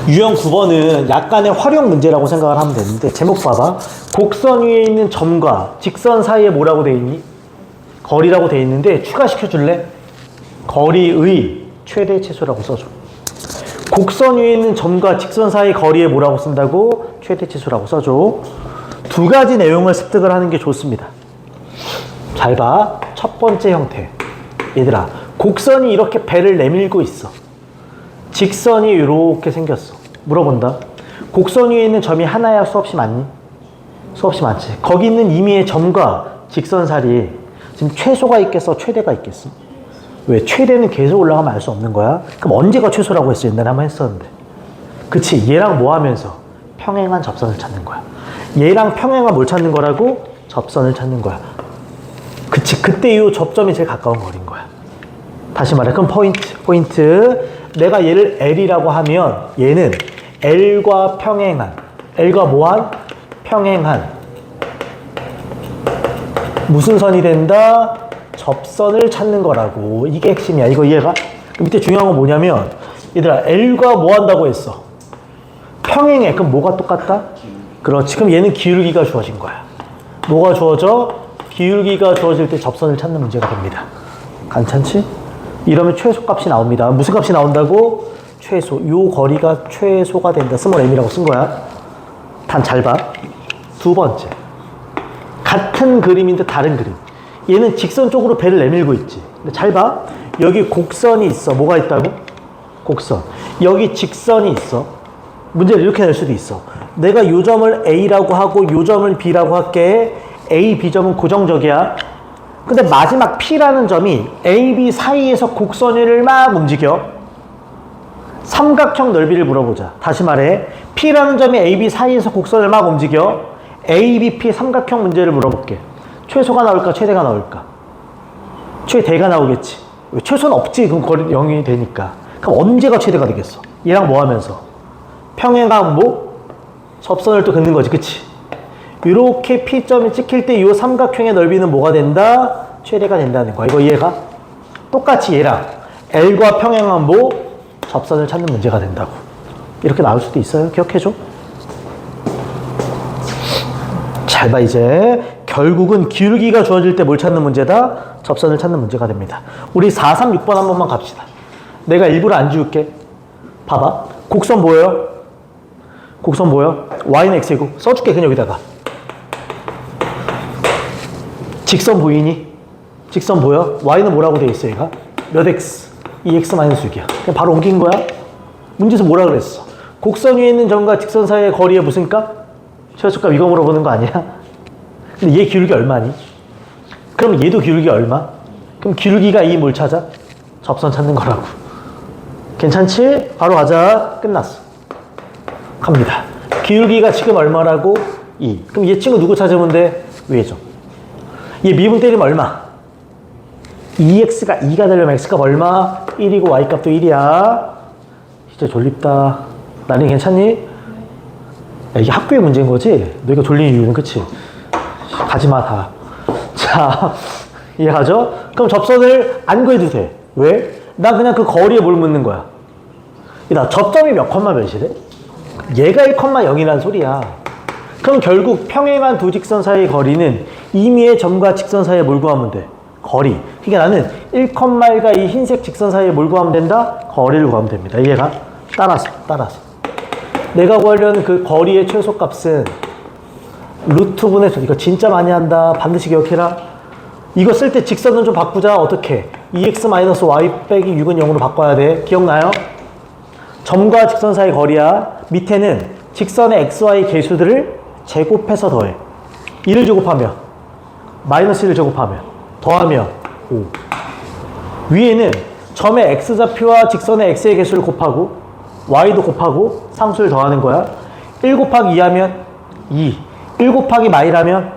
유형 9번은 약간의 활용 문제라고 생각을 하면 되는데, 제목 봐봐. 곡선 위에 있는 점과 직선 사이에 뭐라고 돼 있니? 거리라고 돼 있는데 추가시켜 줄래? 거리의 최대 최소라고 써줘. 곡선 위에 있는 점과 직선 사이 거리에 뭐라고 쓴다고? 최대 최소라고 써줘. 두 가지 내용을 습득을 하는 게 좋습니다. 잘 봐. 첫 번째 형태. 얘들아, 곡선이 이렇게 배를 내밀고 있어. 직선이 이렇게 생겼어. 물어본다. 곡선 위에 있는 점이 하나야, 수없이 많니? 수없이 많지. 거기 있는 임의의 점과 직선 사이에 지금 최소가 있겠어, 최대가 있겠어? 왜? 최대는 계속 올라가면 알 수 없는 거야. 그럼 언제가 최소라고 했어? 옛날에 한번 했었는데. 그치? 얘랑 뭐 하면서? 평행한 접선을 찾는 거야. 얘랑 평행한 뭘 찾는 거라고? 접선을 찾는 거야. 그치? 그때 이 접점이 제일 가까운 거리인 거야. 다시 말해. 그럼 포인트. 내가 얘를 L이라고 하면 얘는 L과 평행한, L과 뭐한? 평행한 무슨 선이 된다? 접선을 찾는 거라고. 이게 핵심이야. 이거 이해가? 밑에 중요한 건 뭐냐면, 얘들아, L과 뭐 한다고 했어? 평행해. 그럼 뭐가 똑같다? 그렇지. 그럼 얘는 기울기가 주어진 거야. 뭐가 주어져? 기울기가 주어질 때 접선을 찾는 문제가 됩니다. 괜찮지? 이러면 최소값이 나옵니다. 무슨 값이 나온다고? 최소. 요 거리가 최소가 된다. 스몰 m이라고 쓴 거야. 단 잘 봐. 두 번째. 같은 그림인데 다른 그림. 얘는 직선 쪽으로 배를 내밀고 있지. 근데 잘 봐. 여기 곡선이 있어. 뭐가 있다고? 곡선. 여기 직선이 있어. 문제를 이렇게 낼 수도 있어. 내가 요 점을 A라고 하고 요 점을 B라고 할게. A, B점은 고정적이야. 근데 마지막 P라는 점이 A, B 사이에서 곡선을 막 움직여. 삼각형 넓이를 물어보자. 다시 말해. P라는 점이 A, B 사이에서 곡선을 막 움직여. A, B, P 삼각형 문제를 물어볼게. 최소가 나올까? 최대가 나올까? 최대가 나오겠지. 왜? 최소는 없지. 그럼 거리 0이 되니까. 그럼 언제가 최대가 되겠어? 얘랑 뭐 하면서? 평행한 뭐? 접선을 또 긋는 거지. 그치? 이렇게 P점이 찍힐 때 이 삼각형의 넓이는 뭐가 된다? 최대가 된다는 거야. 이거 이해가? 똑같이 얘랑 L과 평행한 뭐? 접선을 찾는 문제가 된다고. 이렇게 나올 수도 있어요. 기억해줘. 잘 봐. 이제 결국은 기울기가 주어질 때 뭘 찾는 문제다? 접선을 찾는 문제가 됩니다. 우리 4, 3, 6번 한 번만 갑시다. 내가 일부러 안 지울게. 봐봐. 곡선 보여요? 곡선 보여? y는 x이고 써줄게. 그냥 여기다가. 직선 보이니? 직선 보여? y는 뭐라고 돼 있어? 얘가? 몇 x? 2x 마이너스 6이야. 그냥 바로 옮긴 거야. 문제에서 뭐라 그랬어? 곡선 위에 있는 점과 직선 사이의 거리의 무슨 값? 최소값. 이거 물어보는 거 아니야? 근데 얘 기울기 얼마니? 그럼 얘도 기울기 얼마? 그럼 기울기가 이 뭘 찾아? 접선 찾는 거라고. 괜찮지? 바로 가자. 끝났어. 갑니다. 기울기가 지금 얼마라고? 2. 그럼 얘 친구 누구 찾으면 돼? 위에 점. 얘 미분 때리면 얼마? 2x가 2가 되려면 x값 얼마? 1이고 y값도 1이야. 진짜 졸립다. 나는 괜찮니? 야, 이게 학교의 문제인 거지? 너희가 졸린 이유는. 그치? 가지마 다. 자, 이해가죠? 그럼 접선을 안 구해도 돼. 왜? 나 그냥 그 거리에 뭘 묻는 거야. 나 접점이 몇 컴마 몇이래? 얘가 1,0이라는 소리야. 그럼 결국 평행한 두 직선 사이의 거리는 임의의 점과 직선 사이에 뭘 구하면 돼? 거리. 그러니까 나는 1,1과 이 흰색 직선 사이에 뭘 구하면 된다? 거리를 구하면 됩니다. 이해가? 따라서. 내가 구하려는 그 거리의 최소값은 루트분의, 이거 진짜 많이 한다. 반드시 기억해라. 이거 쓸 때 직선은 좀 바꾸자. 어떻게? 2x-y 빼기 6은 0으로 바꿔야 돼. 기억나요? 점과 직선 사이 거리야. 밑에는 직선의 xy 개수들을 제곱해서 더해. 1을 제곱하면 마이너스 1을 제곱하면 더하면 5. 위에는 점의 x좌표와 직선의 x의 개수를 곱하고 y도 곱하고 상수를 더하는 거야. 1 곱하기 2 하면 2. 1 곱하기 마이라면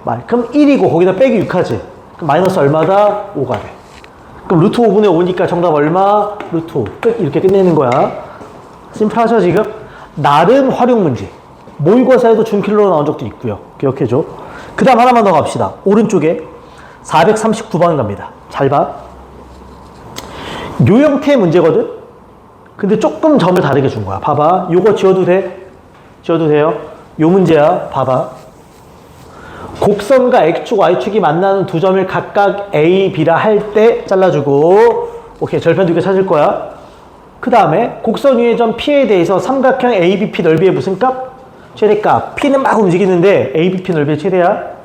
마이. 그럼 1이고 거기다 빼기 6 하지. 그럼 마이너스 얼마다? 5가 돼. 그럼 루트 5분의 5니까 정답 얼마? 루트 5. 끝. 이렇게 끝내는 거야. 심플하죠 지금? 나름 활용 문제. 모의고사에도 준킬로로 나온 적도 있고요. 기억해줘. 그 다음 하나만 더 갑시다. 오른쪽에 439번 갑니다. 잘 봐. 요 형태의 문제거든? 근데 조금 점을 다르게 준 거야. 봐봐. 요거 지워도 돼? 지워도 돼요? 요 문제야. 봐봐. 곡선과 X축, Y축이 만나는 두 점을 각각 A, B라 할 때 잘라주고, 오케이. 절편 두 개 찾을 거야. 그 다음에 곡선 위의 점 P에 대해서 삼각형 ABP 넓이의 무슨 값? 최대값. P는 막 움직이는데 ABP 넓이의 최대야.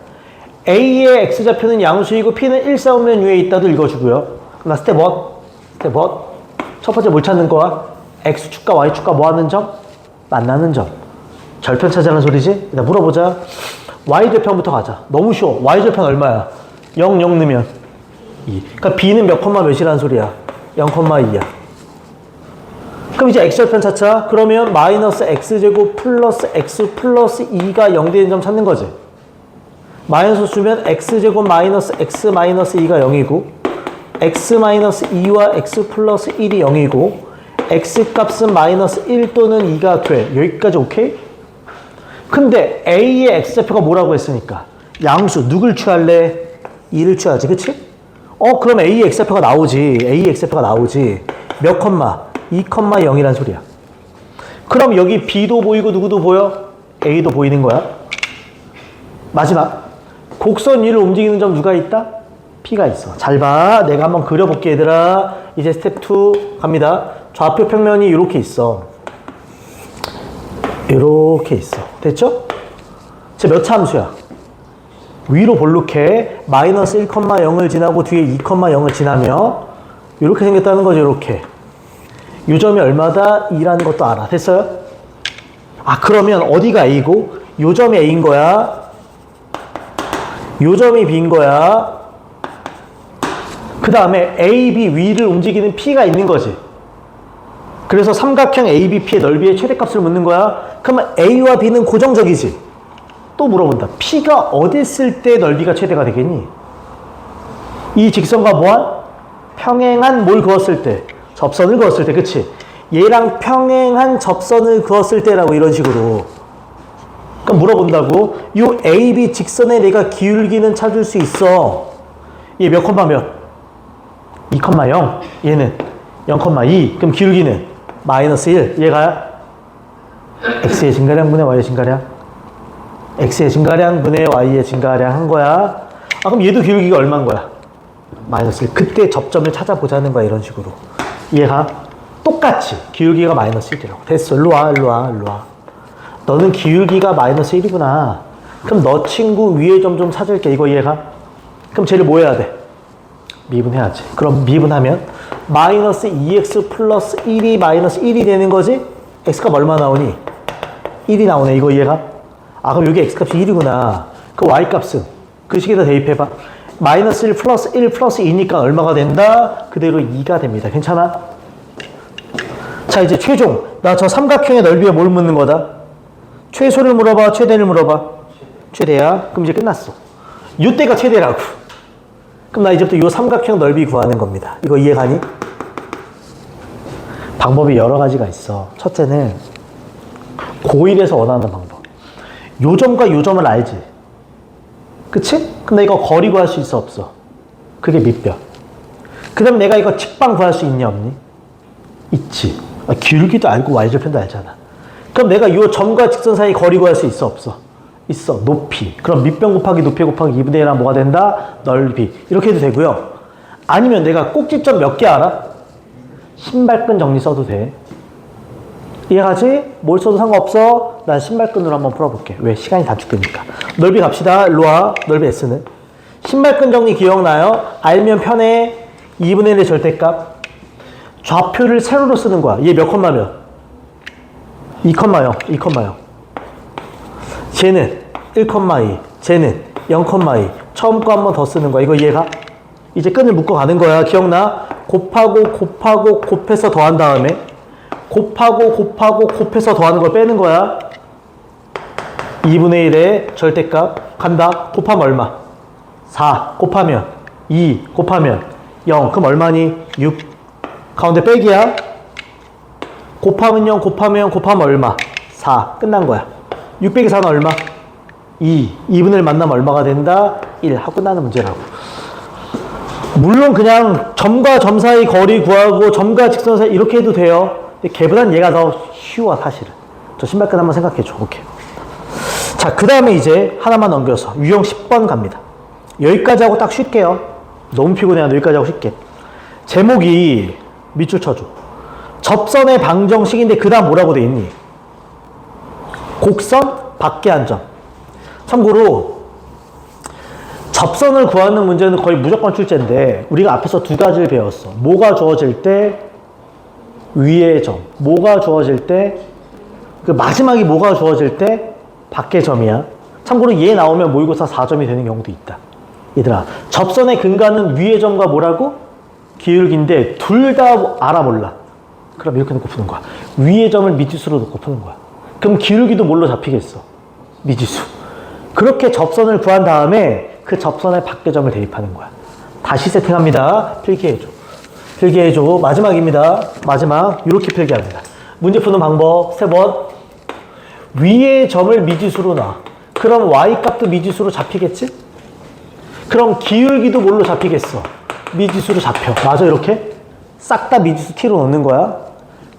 A의 X좌표는 양수이고 P는 일사분면 위에 있다도 읽어주고요. 그럼 스텝 1. 스텝 1. 첫 번째 뭘 찾는 거야? X축과 Y축과 뭐 하는 점? 만나는 점. 절편 찾으라는 소리지? 일단 물어보자. Y절편부터 가자. 너무 쉬워. Y절편 얼마야? 0, 0 넣으면 2. 그러니까 B는 몇 콤마 몇이라는 소리야? 0,2야. 그럼 이제 X절편 찾자. 그러면 마이너스 X제곱 플러스 X 플러스 2가 0 되는 점 찾는 거지. 마이너스 주면 X제곱 마이너스 X 마이너스 2가 0이고 X 마이너스 2와 X 플러스 1이 0이고 X 값은 마이너스 1 또는 2가 돼. 여기까지 오케이? 근데 A의 X좌표가 뭐라고 했으니까 양수 누굴 취할래? 2를 취하지. 그치? 그럼 A의 X좌표가 나오지. A의 X좌표가 나오지. 몇 컴마? 2,0이란 소리야. 그럼 여기 B도 보이고 누구도 보여? A도 보이는 거야. 마지막. 곡선 위를 움직이는 점 누가 있다? P가 있어. 잘 봐. 내가 한번 그려볼게 얘들아. 이제 스텝 2 갑니다. 좌표 평면이 이렇게 있어. 이렇게 있어. 됐죠? 몇 차 함수야? 위로 볼록해. 마이너스 1,0을 지나고 뒤에 2,0을 지나며 이렇게 생겼다는 거죠. 이렇게. 이 점이 얼마다? 2라는 것도 알아. 됐어요? 그러면 어디가 A고? 이 점이 A인 거야. 이 점이 B인 거야. 그 다음에 A, B 위를 움직이는 P가 있는 거지. 그래서 삼각형 ABP의 넓이의 최대값을 묻는 거야. 그러면 A와 B는 고정적이지. 또 물어본다. P가 어디 있을 때 넓이가 최대가 되겠니? 이 직선과 뭐한? 평행한 뭘 그었을 때? 접선을 그었을 때. 그치? 얘랑 평행한 접선을 그었을 때라고 이런 식으로. 그럼 물어본다고. 이 AB 직선에 내가 기울기는 찾을 수 있어. 얘 몇 콤마 몇? 2,0. 얘는 0,2. 그럼 기울기는 마이너스 1. 얘가 X의 증가량 분의 Y의 증가량. X의 증가량 분의 Y의 증가량 한 거야. 그럼 얘도 기울기가 얼마인 거야? 마이너스 1. 그때 접점을 찾아보자는 거야. 이런 식으로. 얘가 똑같이 기울기가 마이너스 1이라고. 됐어. 일로 와. 일로 와. 일로 와. 너는 기울기가 마이너스 1이구나. 그럼 너 친구 위에 점 좀 찾을게. 이거 이해가? 그럼 쟤를 뭐 해야 돼? 미분해야지. 그럼 미분하면 마이너스 2x 플러스 1이 마이너스 1이 되는 거지? x값 얼마 나오니? 1이 나오네. 이거 이해가? 그럼 여기 x값이 1이구나. 그 y값은 그 식에다 대입해봐. 마이너스 1 플러스 1 플러스 2니까 얼마가 된다? 그대로 2가 됩니다. 괜찮아? 자, 이제 최종. 나 저 삼각형의 넓이에 뭘 묻는 거다? 최소를 물어봐? 최대를 물어봐? 최대야? 그럼 이제 끝났어. 이때가 최대라고. 그럼 나 이제부터 이 삼각형 넓이 구하는 겁니다. 이거 이해가니? 방법이 여러 가지가 있어. 첫째는 고1에서 원하는 방법. 요 점과 요 점을 알지? 그치? 근데 이거 거리 구할 수 있어 없어? 그게 밑변. 그 다음에 내가 이거 직방 구할 수 있냐 없니? 있지. 기울기도 알고 y절편도 알잖아. 그럼 내가 이 점과 직선 사이 거리 구할 수 있어 없어? 있어. 높이. 그럼 밑변 곱하기 높이 곱하기 2분의 1하면 뭐가 된다? 넓이. 이렇게 해도 되고요. 아니면 내가 꼭지점 몇 개 알아? 신발끈 정리 써도 돼. 이해가지? 뭘 써도 상관없어. 난 신발끈으로 한번 풀어볼게. 왜? 시간이 단축되니까. 넓이 갑시다. 일로 와. 넓이 S는. 신발끈 정리 기억나요? 알면 편해. 2분의 1의 절대값. 좌표를 세로로 쓰는 거야. 얘 몇 컴마면? 2,0. 2,0. 쟤는 1,2. 쟤는 0,2. 처음 거 한 번 더 쓰는 거야. 이거 이해가? 이제 끈을 묶어 가는 거야. 기억나? 곱하고 곱해서 더한 다음에 곱하고 곱해서 더하는 걸 빼는 거야. 2분의 1의 절대값 간다. 곱하면 얼마? 4 곱하면 2 곱하면 0. 그럼 얼마니? 6. 가운데 빼기야. 곱하면 0 곱하면 얼마? 4. 끝난 거야. 6 빼기 4는 얼마? 2. 2분의 1 만나면 얼마가 된다? 1 하고 끝나는 문제라고. 물론 그냥 점과 점 사이 거리 구하고 점과 직선 사이 이렇게 해도 돼요. 근데 걔보단 얘가 더 쉬워, 사실은. 저 신발끈 한번 생각해줘. 오케이. 자, 그 다음에 이제 하나만 넘겨서 유형 10번 갑니다. 여기까지 하고 딱 쉴게요. 너무 피곤해요. 여기까지 하고 쉴게. 제목이 밑줄 쳐줘. 접선의 방정식인데 그 다음 뭐라고 돼 있니? 곡선 밖에 한 점. 참고로 접선을 구하는 문제는 거의 무조건 출제인데 우리가 앞에서 두 가지를 배웠어. 뭐가 주어질 때 위의 점, 뭐가 주어질 때 그 마지막이 뭐가 주어질 때 밖의 점이야. 참고로 얘 나오면 모의고사 4점이 되는 경우도 있다. 얘들아, 접선의 근간은 위의 점과 뭐라고? 기울기인데 둘 다 알아 몰라. 그럼 이렇게 놓고 푸는 거야. 위의 점을 미지수로 놓고 푸는 거야. 그럼 기울기도 뭘로 잡히겠어? 미지수. 그렇게 접선을 구한 다음에 그 접선의 밖의 점을 대입하는 거야. 다시 세팅합니다. 필기해줘. 필기해줘. 마지막입니다. 마지막. 이렇게 필기합니다. 문제 푸는 방법 세 번. 위의 점을 미지수로 놔. 그럼 y값도 미지수로 잡히겠지? 그럼 기울기도 뭘로 잡히겠어? 미지수로 잡혀. 맞아, 이렇게? 싹 다 미지수 t로 넣는 거야.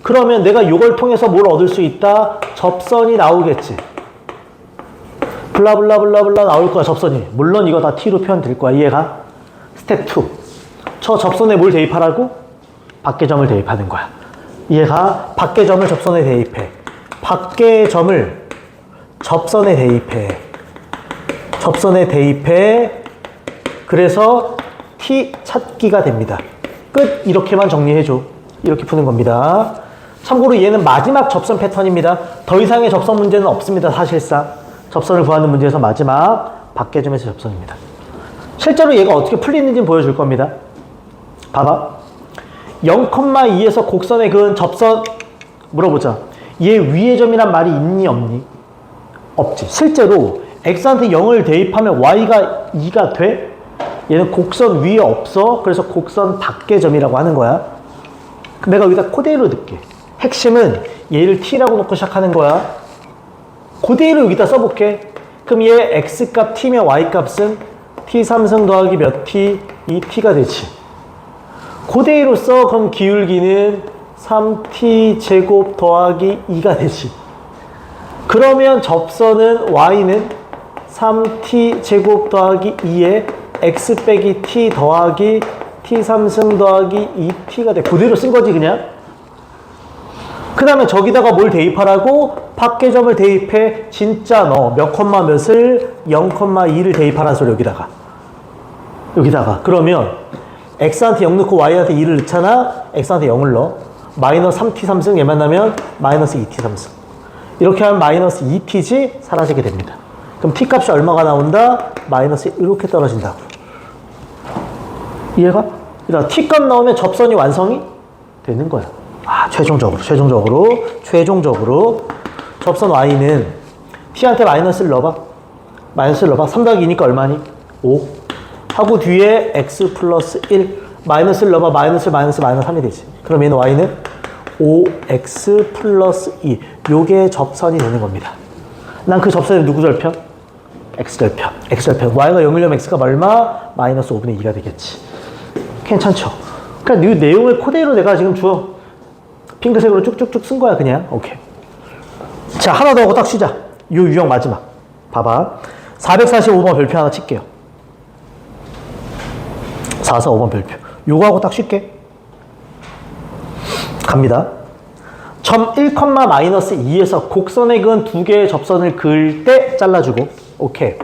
그러면 내가 이걸 통해서 뭘 얻을 수 있다? 접선이 나오겠지. 블라블라블라블라 나올 거야, 접선이. 물론 이거 다 t로 표현될 거야. 이해가? 스텝 2. 저 접선에 뭘 대입하라고? 밖의 점을 대입하는 거야. 이해가? 밖의 점을 접선에 대입해. 밖의 점을 접선에 대입해. 접선에 대입해. 그래서 t 찾기가 됩니다. 끝. 이렇게만 정리해줘. 이렇게 푸는 겁니다. 참고로 얘는 마지막 접선 패턴입니다. 더 이상의 접선 문제는 없습니다. 사실상 접선을 구하는 문제에서 마지막 밖의 점에서 접선입니다. 실제로 얘가 어떻게 풀리는지 보여줄 겁니다. 봐봐. 0,2에서 곡선에 그은 접선 물어보자. 얘 위의 점이란 말이 있니 없니? 없지. 실제로 x한테 0을 대입하면 y가 2가 돼? 얘는 곡선 위에 없어. 그래서 곡선 밖의 점이라고 하는 거야. 내가 여기다 그대로 넣을게. 핵심은 얘를 t라고 놓고 시작하는 거야. 그대로 여기다 써볼게. 그럼 얘 x값 t면 y값은 t3승 더하기 몇 t? 2t가 되지. 그대로 써. 그럼 기울기는 3t 제곱 더하기 2가 되지. 그러면 접선은 y는 3t 제곱 더하기 2에 x 빼기 t 더하기 t3승 더하기 2t가 돼. 그대로 쓴 거지 그냥. 그 다음에 저기다가 뭘 대입하라고? 밖의 점을 대입해. 진짜 너 몇 콤마 몇을 0,2를 대입하라는 소리. 여기다가 그러면 x한테 0 넣고 y한테 2를 넣잖아. x한테 0을 넣어. 마이너스 3t3승 얘 만나면 마이너스 2t3승. 이렇게 하면 마이너스 2t지 사라지게 됩니다. 그럼 t 값이 얼마가 나온다? 마이너스 이렇게 떨어진다고. 이해가? 그러니까 t 값 나오면 접선이 완성이 되는 거야. 아, 최종적으로 접선 y는 t한테 마이너스를 넣어봐. 3 더하기 2니까 얼마니? 5 하고 뒤에 x 플러스 1 마이너스를 넣어봐. 마이너스 3이 되지. 그럼 얘는 y는 5x 플러스 2 요게 접선이 되는 겁니다. 난 그 접선이 누구 절편? x절편. y가 0이려면 x가 얼마? 마이너스 5분의 2가 되겠지. 괜찮죠? 그러니까 이 내용을 그대로 내가 지금 핑크색으로 쭉쭉쭉 쓴 거야 그냥. 오케이. 자, 하나 더 하고 딱 쉬자. 요 유형 마지막. 봐봐. 445번 별표 하나 칠게요. 445번 별표. 요거 하고 딱 쉴게. 갑니다. 점 1,-2에서 곡선에 그은 두 개의 접선을 그을 때 잘라주고. 오케이.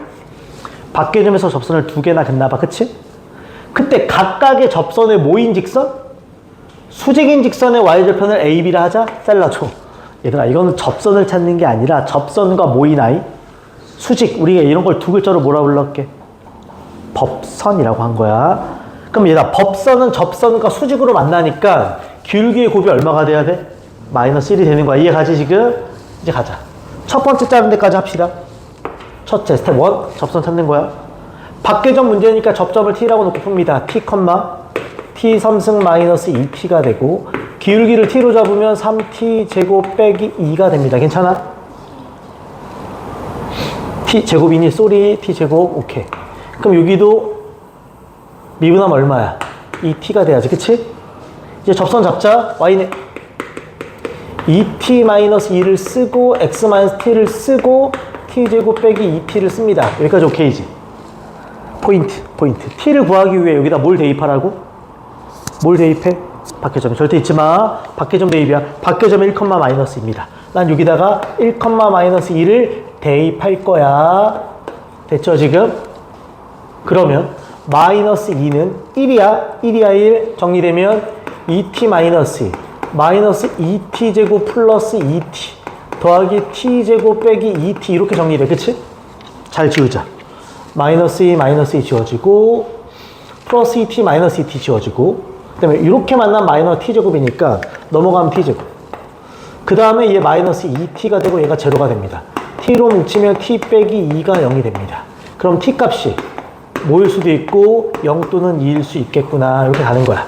밖의 점에서 접선을 두 개나 긋나봐. 그치? 그때 각각의 접선의 모인 직선? 수직인 직선의 y절편을 a, b라 하자. 잘라줘. 얘들아, 이거는 접선을 찾는 게 아니라 접선과 모인 i. 수직. 우리가 이런 걸 두 글자로 뭐라 불렀게? 법선이라고 한 거야. 그럼 얘들아, 법선은 접선과 수직으로 만나니까 기울기의 곱이 얼마가 돼야 돼? 마이너스 1이 되는 거야. 이해가지 지금? 이제 가자. 첫 번째 자른 데까지 합시다. 첫째, 스텝 1. 접선 찾는 거야. 밖의 점 문제니까 접점을 t라고 놓고 풉니다. t, t3승 마이너스 2t가 되고 기울기를 t로 잡으면 3t 제곱 빼기 2가 됩니다. 괜찮아? t 제곱이니? 쏘리. t 제곱. 오케이. 그럼 여기도 미분하면 얼마야? 2t가 돼야지. 그치? 이제 접선 잡자. y는 2t-2를 쓰고 x-t를 쓰고 t제곱 빼기 2t를 씁니다. 여기까지 오케이지? 포인트. t를 구하기 위해 여기다 뭘 대입하라고? 뭘 대입해? 밖에점. 절대 잊지 마. 밖에점 대입이야. 밖에점 1,-입니다. 난 여기다가 1,-2를 대입할 거야. 됐죠, 지금? 그러면 마이너스 2는 1이야. 1 정리되면 2t 마이너스 2. 마이너스 2t제곱 플러스 2t 더하기 t제곱 빼기 2t 이렇게 정리돼. 그치? 잘 지우자. 마이너스 2 지워지고 플러스 2t 마이너스 2t 지워지고 그 다음에 이렇게 만난 마이너스 t제곱이니까 넘어가면 t제곱. 그 다음에 얘 마이너스 2t가 되고 얘가 제로가 됩니다. t로 뭉치면 t 빼기 2가 0이 됩니다. 그럼 t 값이 뭐일 수도 있고 0 또는 2일 수 있겠구나. 이렇게 가는 거야.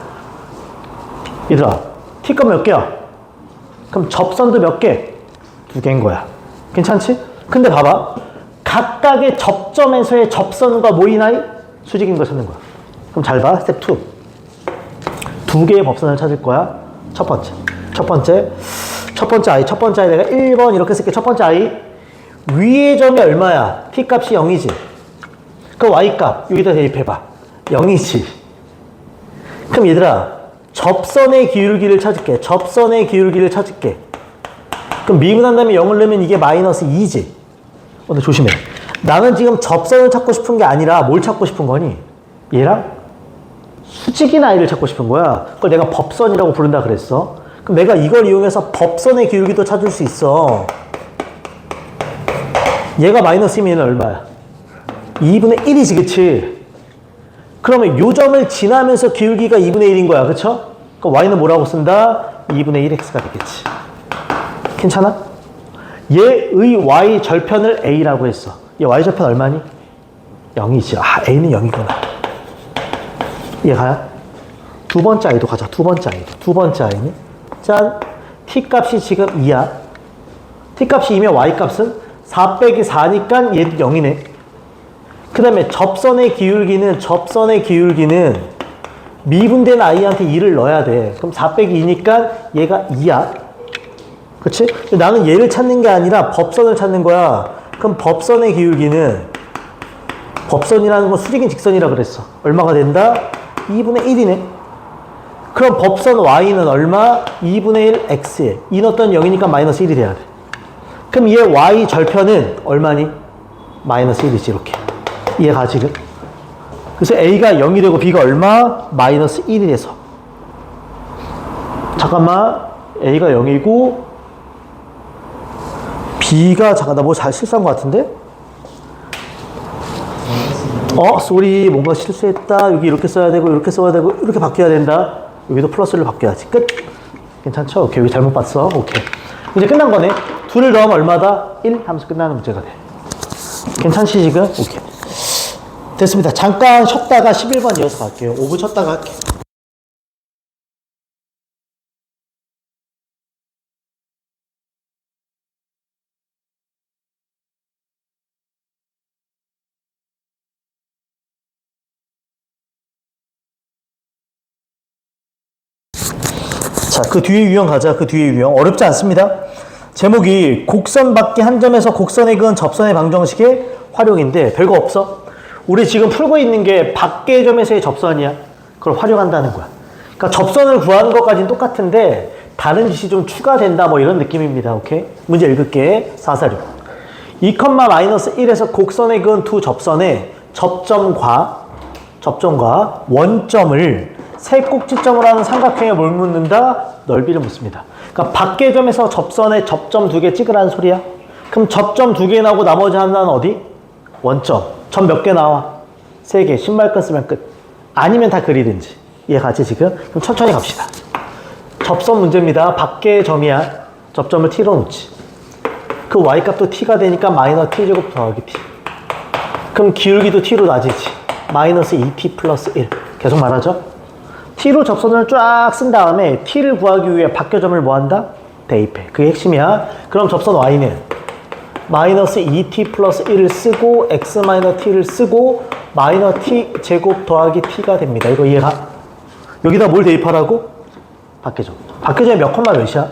얘들아, t 값 몇 개야? 그럼 접선도 몇 개? 2개인 거야. 괜찮지? 근데 봐봐. 각각의 접점에서의 접선과 모이나이? 수직인 걸 찾는 거야. 그럼 잘 봐. 스텝 2. 두 개의 법선을 찾을 거야. 첫 번째 i. 내가 1번 이렇게 쓸게. 첫 번째 i. 위의 점이 얼마야? t 값이 0이지. 그 y 값 여기다 대입해봐. 0이지. 그럼 얘들아, 접선의 기울기를 찾을게. 그럼 미분한 다음에 0을 넣으면 이게 마이너스 2지. 근데 조심해. 나는 지금 접선을 찾고 싶은 게 아니라 뭘 찾고 싶은 거니? 얘랑 수직인 아이를 찾고 싶은 거야. 그걸 내가 법선이라고 부른다 그랬어. 그럼 내가 이걸 이용해서 법선의 기울기도 찾을 수 있어. 얘가 마이너스 2면 얘는 얼마야? 2분의 1이지, 그치? 그러면 요 점을 지나면서 기울기가 2분의 1인 거야, 그쵸? 그럼 y는 뭐라고 쓴다? 2분의 1x가 되겠지. 괜찮아? 얘의 y 절편을 a라고 했어. 얘 y 절편 얼마니? 0이지. 아, a는 0이구나. 얘가야? 두 번째 아이도 가자. 두 번째 아이는? 짠. t 값이 지금 2야. t 값이 2면 y 값은 4 빼기 4니까 얘도 0이네. 그 다음에 접선의 기울기는 미분된 i한테 2를 넣어야 돼. 그럼 4 빼기 2니까 얘가 2야. 그치? 나는 얘를 찾는 게 아니라 법선을 찾는 거야. 그럼 법선의 기울기는, 법선이라는 건 수직인 직선이라 그랬어. 얼마가 된다? 2분의 1이네. 그럼 법선 y는 얼마? 2분의 1 x에 2 넣었더니 0이니까 마이너스 1이 돼야 돼. 그럼 얘 y 절편은 얼마니? 마이너스 1이지. 이렇게 이해가 지금? 그래서 a가 0이 되고 b가 얼마? 마이너스 1이 돼서, 잠깐만, a가 0이고 b가, 잠깐 나 뭐 잘 실수한 것 같은데? 쏘리, 뭔가 실수했다. 여기 이렇게 써야 되고 이렇게 써야 되고 이렇게 바뀌어야 된다. 여기도 플러스를 바뀌어야지. 끝. 괜찮죠? 오케이. 여기 잘못 봤어. 오케이. 이제 끝난 거네. 둘을 더하면 얼마다? 1 하면서 끝나는 문제가 돼. 괜찮지 지금? 오케이. 됐습니다. 잠깐 쉬었다가 11번 이어서 갈게요. 5분 쉬었다가 할게요. 자, 그 뒤에 유형 가자. 그 뒤에 유형. 어렵지 않습니다. 제목이 곡선 밖의 한 점에서 곡선의 그은 접선의 방정식의 활용인데 별거 없어. 우리 지금 풀고 있는 게 밖의 점에서의 접선이야. 그걸 활용한다는 거야. 그러니까 접선을 구하는 것까지는 똑같은데 다른 짓이 좀 추가된다, 뭐 이런 느낌입니다. 오케이? 문제 읽을게. 446. 2,-1에서 곡선의 그은 두 접선의 접점과 원점을 세 꼭지점으로 하는 삼각형에 뭘 묻는다? 넓이를 묻습니다. 그러니까 밖의 점에서 접선에 접점 2개 찍으라는 소리야. 그럼 접점 2개 나오고 나머지 하나는 어디? 원점. 점 몇 개 나와? 3개. 신발끈 쓰면 끝. 아니면 다 그리든지. 이해가지 지금? 그럼 천천히 갑시다. 접선 문제입니다. 밖의 점이야. 접점을 t로 놓지. 그 y값도 t가 되니까 마이너스 t제곱 더하기 t. 그럼 기울기도 t로 낮이지. 마이너스 2t 플러스 1. 계속 말하죠? t로 접선을 쫙 쓴 다음에 t를 구하기 위해 밖의 점을 뭐 한다? 대입해. 그게 핵심이야. 그럼 접선 y는 마이너스 2t 플러스 1을 쓰고 x 마이너스 t를 쓰고 마이너스 t 제곱 더하기 t가 됩니다. 이거 이해가? 여기다 뭘 대입하라고? 밖의 점. 밖의 점이 몇 콤마 몇이야?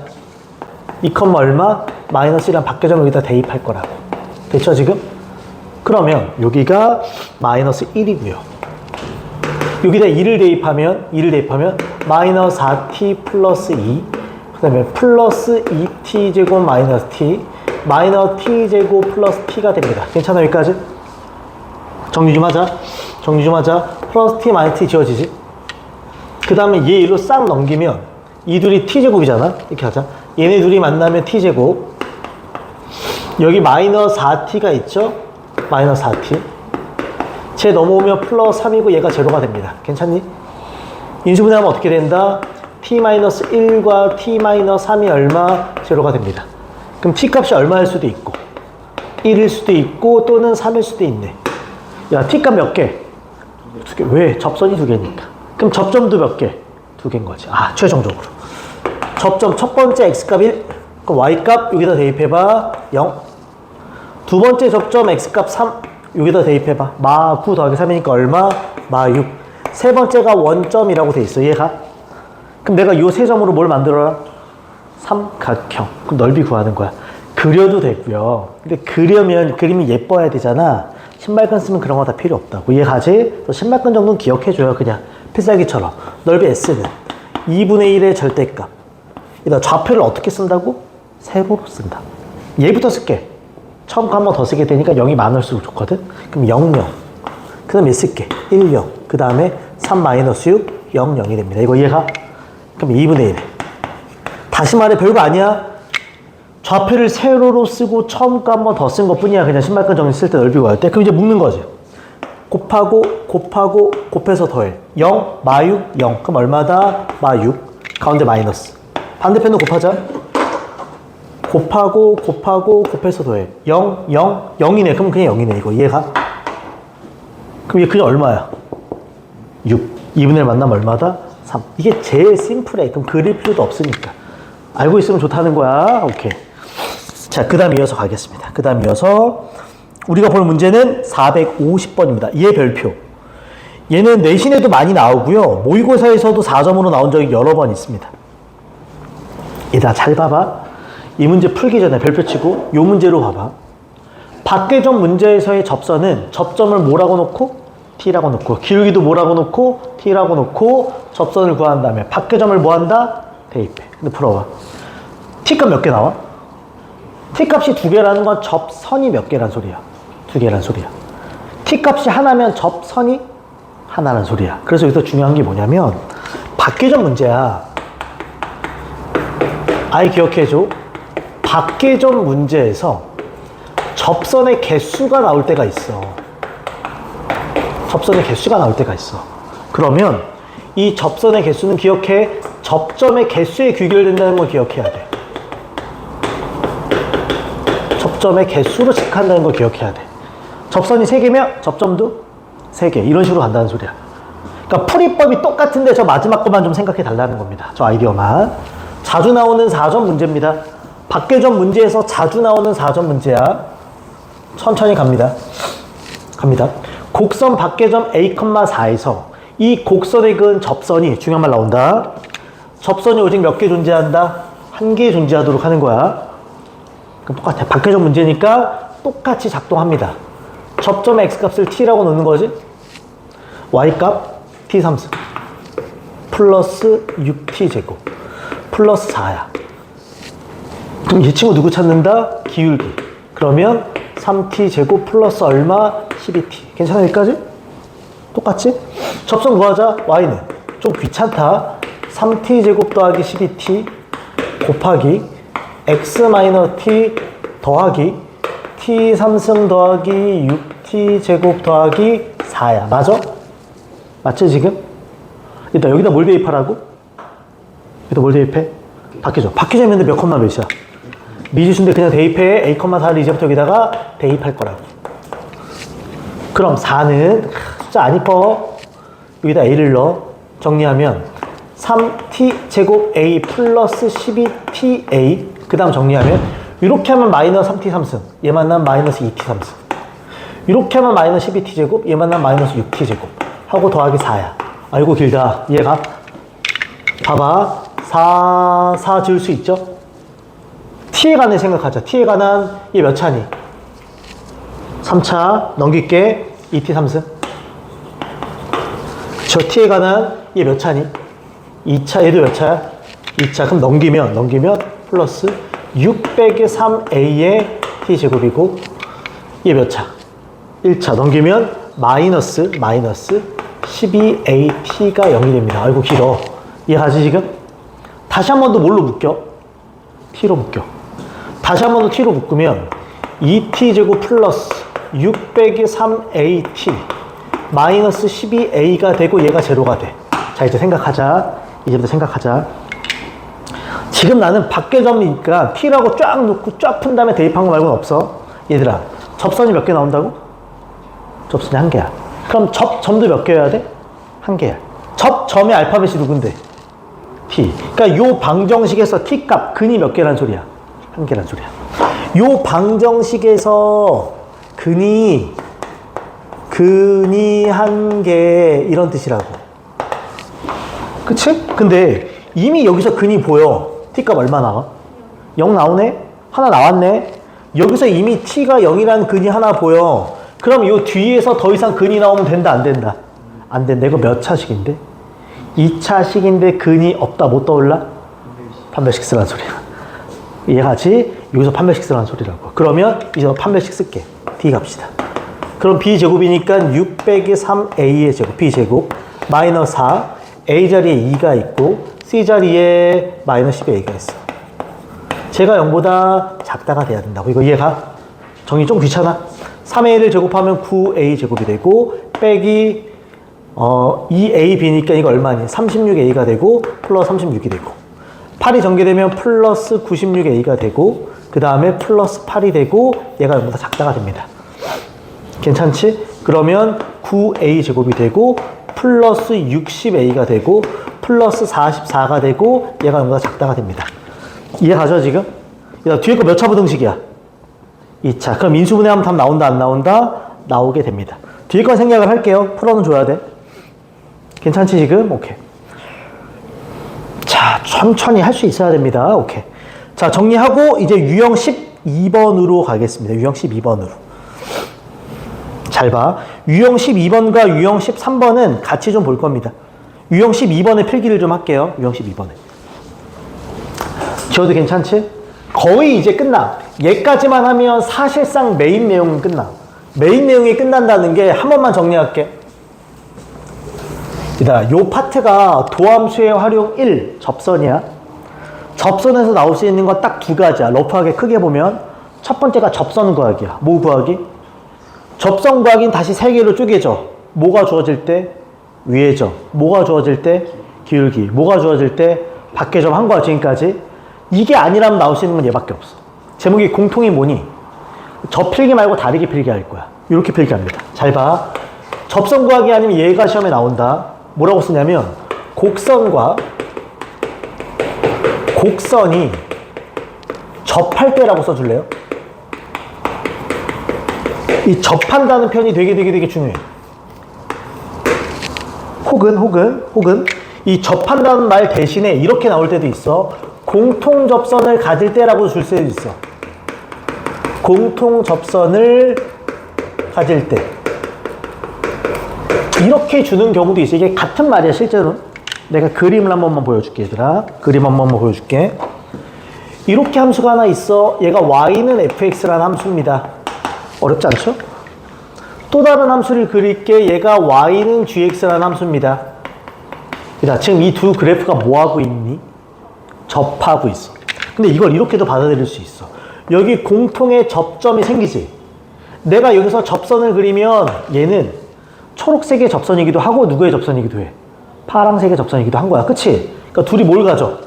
2, 얼마? 마이너스 1한 밖에점 여기다 대입할 거라고. 됐죠, 지금? 그러면 여기가 마이너스 1이고요. 여기다 2를 대입하면 마이너스 4t 플러스 2, 그 다음에 플러스 2t 제곱 마이너스 t, 마이너스 t 제곱 플러스 t가 됩니다. 괜찮아, 여기까지? 정리 좀 하자. 플러스 t 마이너스 t 지워지지? 그 다음에 얘 이로 싹 넘기면 이 둘이 t제곱이잖아. 이렇게 하자. 얘네 둘이 만나면 t제곱. 여기 마이너스 4t가 있죠? 마이너스 4t. 쟤 넘어오면 플러스 3이고 얘가 제로가 됩니다. 괜찮니? 인수분해하면 어떻게 된다? t-1과 t-3이 얼마? 제로가 됩니다. 그럼 t값이 얼마일 수도 있고 1일 수도 있고 또는 3일 수도 있네. 야, t값 몇 개? 2개. 왜? 접선이 2개니까. 그럼 접점도 몇 개? 2개인 거지. 아, 최종적으로. 접점 첫 번째 x값 1. 그럼 y값 여기다 대입해봐. 0. 두 번째 접점 x값 3. 여기다 대입해봐. 마 9 더하기 3이니까 얼마? 마 6. 세 번째가 원점이라고 돼 있어. 얘가. 그럼 내가 이 세 점으로 뭘 만들어라? 삼각형. 그럼 넓이 구하는 거야. 그려도 되고요. 근데 그려면 그림이 예뻐야 되잖아. 신발끈 쓰면 그런 거 다 필요 없다고. 이해가지? 신발끈 정도는 기억해줘요. 그냥 필살기처럼. 넓이 S는 2분의 1의 절대값. 이다 좌표를 어떻게 쓴다고? 세로로 쓴다. 얘부터 쓸게. 처음 거 한 번 더 쓰게 되니까 0이 많을수록 좋거든. 그럼 0, 0. 그 다음에 쓸게. 1, 0. 그 다음에 3 마이너스 6, 0, 0이 됩니다. 이거 이해가? 그럼 2분의 1. 다시 말해 별거 아니야. 좌표를 세로로 쓰고 처음 거 한 번 더 쓴 것 뿐이야. 그냥 신발끈 정리 쓸 때 넓이 구할 때. 그럼 이제 묶는 거지. 곱해서 더해. 0, 마 6, 0. 그럼 얼마다? 마 6. 가운데 마이너스. 반대편도 곱하자. 곱해서 더해. 0, 0, 0이네. 그럼 그냥 0이네. 이거 이해가? 그럼 얘 그냥 얼마야? 6. 2분의 1 만나면 얼마다? 3. 이게 제일 심플해. 그럼 그릴 필요도 없으니까. 알고 있으면 좋다는 거야. 오케이. 자, 그 다음 이어서 가겠습니다. 그 다음 이어서 우리가 볼 문제는 450번입니다. 얘 별표. 얘는 내신에도 많이 나오고요. 모의고사에서도 4점으로 나온 적이 여러 번 있습니다. 얘들아 잘 봐봐. 이 문제 풀기 전에 별표 치고 요 문제로 봐봐. 밖에점 문제에서의 접선은 접점을 뭐라고 놓고? t라고 놓고, 기울기도 뭐라고 놓고? t라고 놓고 접선을 구한 다음에 밖에점을 뭐 한다? 대입해. 근데 풀어봐. t값 몇 개 나와? t값이 2개라는 건 접선이 몇 개란 소리야? 2개란 소리야. t값이 하나면 접선이 하나란 소리야. 그래서 여기서 중요한 게 뭐냐면 밖에점 문제야. 아예 기억해줘. 밖에점 문제에서 접선의 개수가 나올 때가 있어. 접선의 개수가 나올 때가 있어. 그러면 이 접선의 개수는 기억해. 접점의 개수에 귀결된다는 걸 기억해야 돼. 접점의 개수로 체크한다는 걸 기억해야 돼. 접선이 3개면 접점도 3개. 이런 식으로 간다는 소리야. 그러니까 풀이법이 똑같은데 저 마지막 것만 좀 생각해 달라는 겁니다. 저 아이디어만. 자주 나오는 4점 문제입니다. 밖에점 문제에서 자주 나오는 4점 문제야. 천천히 갑니다. 곡선 밖에점 A,4에서 이 곡선에 그은 접선이, 중요한 말 나온다. 접선이 오직 몇 개 존재한다? 1개 존재하도록 하는 거야. 그럼 똑같아. 밖에점 문제니까 똑같이 작동합니다. 접점의 x값을 t라고 놓는 거지. y값 t3승 플러스 6t 제곱 플러스 4야. 그럼 이 친구 누구 찾는다? 기울기. 그러면 3t 제곱 플러스 얼마? 12t. 괜찮아 여기까지? 똑같지? 접선 구하자. y는 좀 귀찮다. 3t 제곱 더하기 12t 곱하기 x-t 더하기 t 3승 더하기 6t 제곱 더하기 4야. 맞아? 맞지 지금? 일단 여기다 뭘 대입하라고? 여기다 뭘 대입해? 밖에점. 밖에점인데 몇 컴마 몇이야? 미지수인데 그냥 대입해. a,4를 이제부터 여기다가 대입할 거라고. 그럼 4는 숫자 안 이뻐. 여기다 a를 넣어. 정리하면 3t 제곱 a 플러스 12ta. 그 다음 정리하면 이렇게 하면 마이너스 3t 3승. 얘 만나면 마이너스 2t 3승. 이렇게 하면 마이너스 12t 제곱. 얘 만나면 마이너스 6t 제곱. 하고 더하기 4야. 아이고 길다. 이해가? 봐봐. 4 지울 수 있죠? t에 관해 생각하자. t에 관한 얘 몇 차니? 3차 넘길게. 2t 3승. 저 t에 관한 얘 몇 차니? 2차. 얘도 몇 차야? 2차. 그럼 넘기면 플러스 6 빼기 3a의 t제곱이고 얘 몇 차? 1차. 넘기면 마이너스 12at가 0이 됩니다. 아이고 길어. 이해가지 지금? 다시 한 번 더 뭘로 묶여? t로 묶여. 다시 한 번 더 t로 묶으면 2t제곱 플러스 6 빼기 3at 마이너스 12a가 되고 얘가 제로가 돼. 자, 이제 생각하자. 이제부터 생각하자. 지금 나는 밖에 점이니까 t라고 쫙 놓고 쫙 푼 다음에 대입한 거 말고는 없어. 얘들아, 접선이 몇 개 나온다고? 접선이 한 개야. 그럼 점도 몇 개여야 돼? 한 개야. 점의 알파벳이 누군데? t. 그러니까 요 방정식에서 t 값 근이 몇 개란 소리야? 한 개란 소리야. 요 방정식에서 근이 한 개 이런 뜻이라고. 그치? 근데 이미 여기서 근이 보여. t 값 얼마 나와? 0 나오네? 하나 나왔네? 여기서 이미 t가 0이라는 근이 하나 보여. 그럼 요 뒤에서 더 이상 근이 나오면 된다, 안 된다? 안 된다. 이거 몇 차식인데? 2차식인데 근이 없다. 못 떠올라? 판별식 쓰라는 소리야. 이해가지? 여기서 판별식 쓰라는 소리라고. 그러면 이제 판별식 쓸게. d 갑시다. 그럼 b제곱이니까 6 빼기 3a의 제곱, b제곱 마이너스 4, a 자리에 2가 있고 c 자리에 마이너스 12a가 있어. 제가 0보다 작다가 돼야 된다고. 이거 이해가? 정리 좀 귀찮아? 3a를 제곱하면 9a 제곱이 되고 빼기 2ab니까 이거 얼마니? 36a가 되고 플러스 36이 되고 8이 전개되면 플러스 96a가 되고 그 다음에 플러스 8이 되고 얘가 0보다 작다가 됩니다. 괜찮지? 그러면 9a 제곱이 되고 플러스 60a가 되고 플러스 44가 되고 얘가 0보다 작다가 됩니다. 이해가죠 지금? 야, 뒤에 거 몇 차 부등식이야? 2차. 그럼 인수분해하면 답 나온다 안 나온다? 나오게 됩니다. 뒤에 건 생략을 할게요. 풀어는 줘야 돼. 괜찮지 지금? 오케이. 자, 천천히 할 수 있어야 됩니다. 오케이. 자, 정리하고 이제 유형 12번으로 가겠습니다. 유형 12번으로. 잘 봐. 유형 12번과 유형 13번은 같이 좀 볼 겁니다. 유형 12번의 필기를 좀 할게요. 유형 12번에. 지워도 괜찮지? 거의 이제 끝나. 얘까지만 하면 사실상 메인 내용은 끝나. 메인 내용이 끝난다는 게 한 번만 정리할게. 요 파트가 도함수의 활용 1, 접선이야. 접선에서 나올 수 있는 건 딱 두 가지야. 러프하게 크게 보면 첫 번째가 접선 구하기야. 뭐 구하기? 접선 구하기는 다시 세 개로 쪼개져. 뭐가 주어질 때? 위의 점. 뭐가 주어질 때? 기울기. 뭐가 주어질 때? 밖의 점 한 거야 지금까지. 이게 아니라면 나올 수 있는 건 얘밖에 없어. 제목이 공통이 뭐니? 저 필기 말고 다르게 필기할 거야. 이렇게 필기합니다. 잘 봐. 접선 구하기 아니면 얘가 시험에 나온다. 뭐라고 쓰냐면 곡선과 곡선이 접할 때라고 써줄래요? 이 접한다는 편이 되게 중요해. 혹은 이 접한다는 말 대신에 이렇게 나올 때도 있어. 공통접선을 가질 때라고 줄 수도 있어. 공통접선을 가질 때. 이렇게 주는 경우도 있어. 이게 같은 말이야 실제로. 내가 그림을 한 번만 보여줄게 얘들아. 그림 한 번만 보여줄게. 이렇게 함수가 하나 있어. 얘가 y는 fx라는 함수입니다. 어렵지 않죠? 또 다른 함수를 그릴게. 얘가 y는 gx라는 함수입니다. 자, 지금 이 두 그래프가 뭐하고 있니? 접하고 있어. 근데 이걸 이렇게도 받아들일 수 있어. 여기 공통의 접점이 생기지. 내가 여기서 접선을 그리면 얘는 초록색의 접선이기도 하고 누구의 접선이기도 해? 파란색의 접선이기도 한 거야. 그치? 그러니까 둘이 뭘 가져?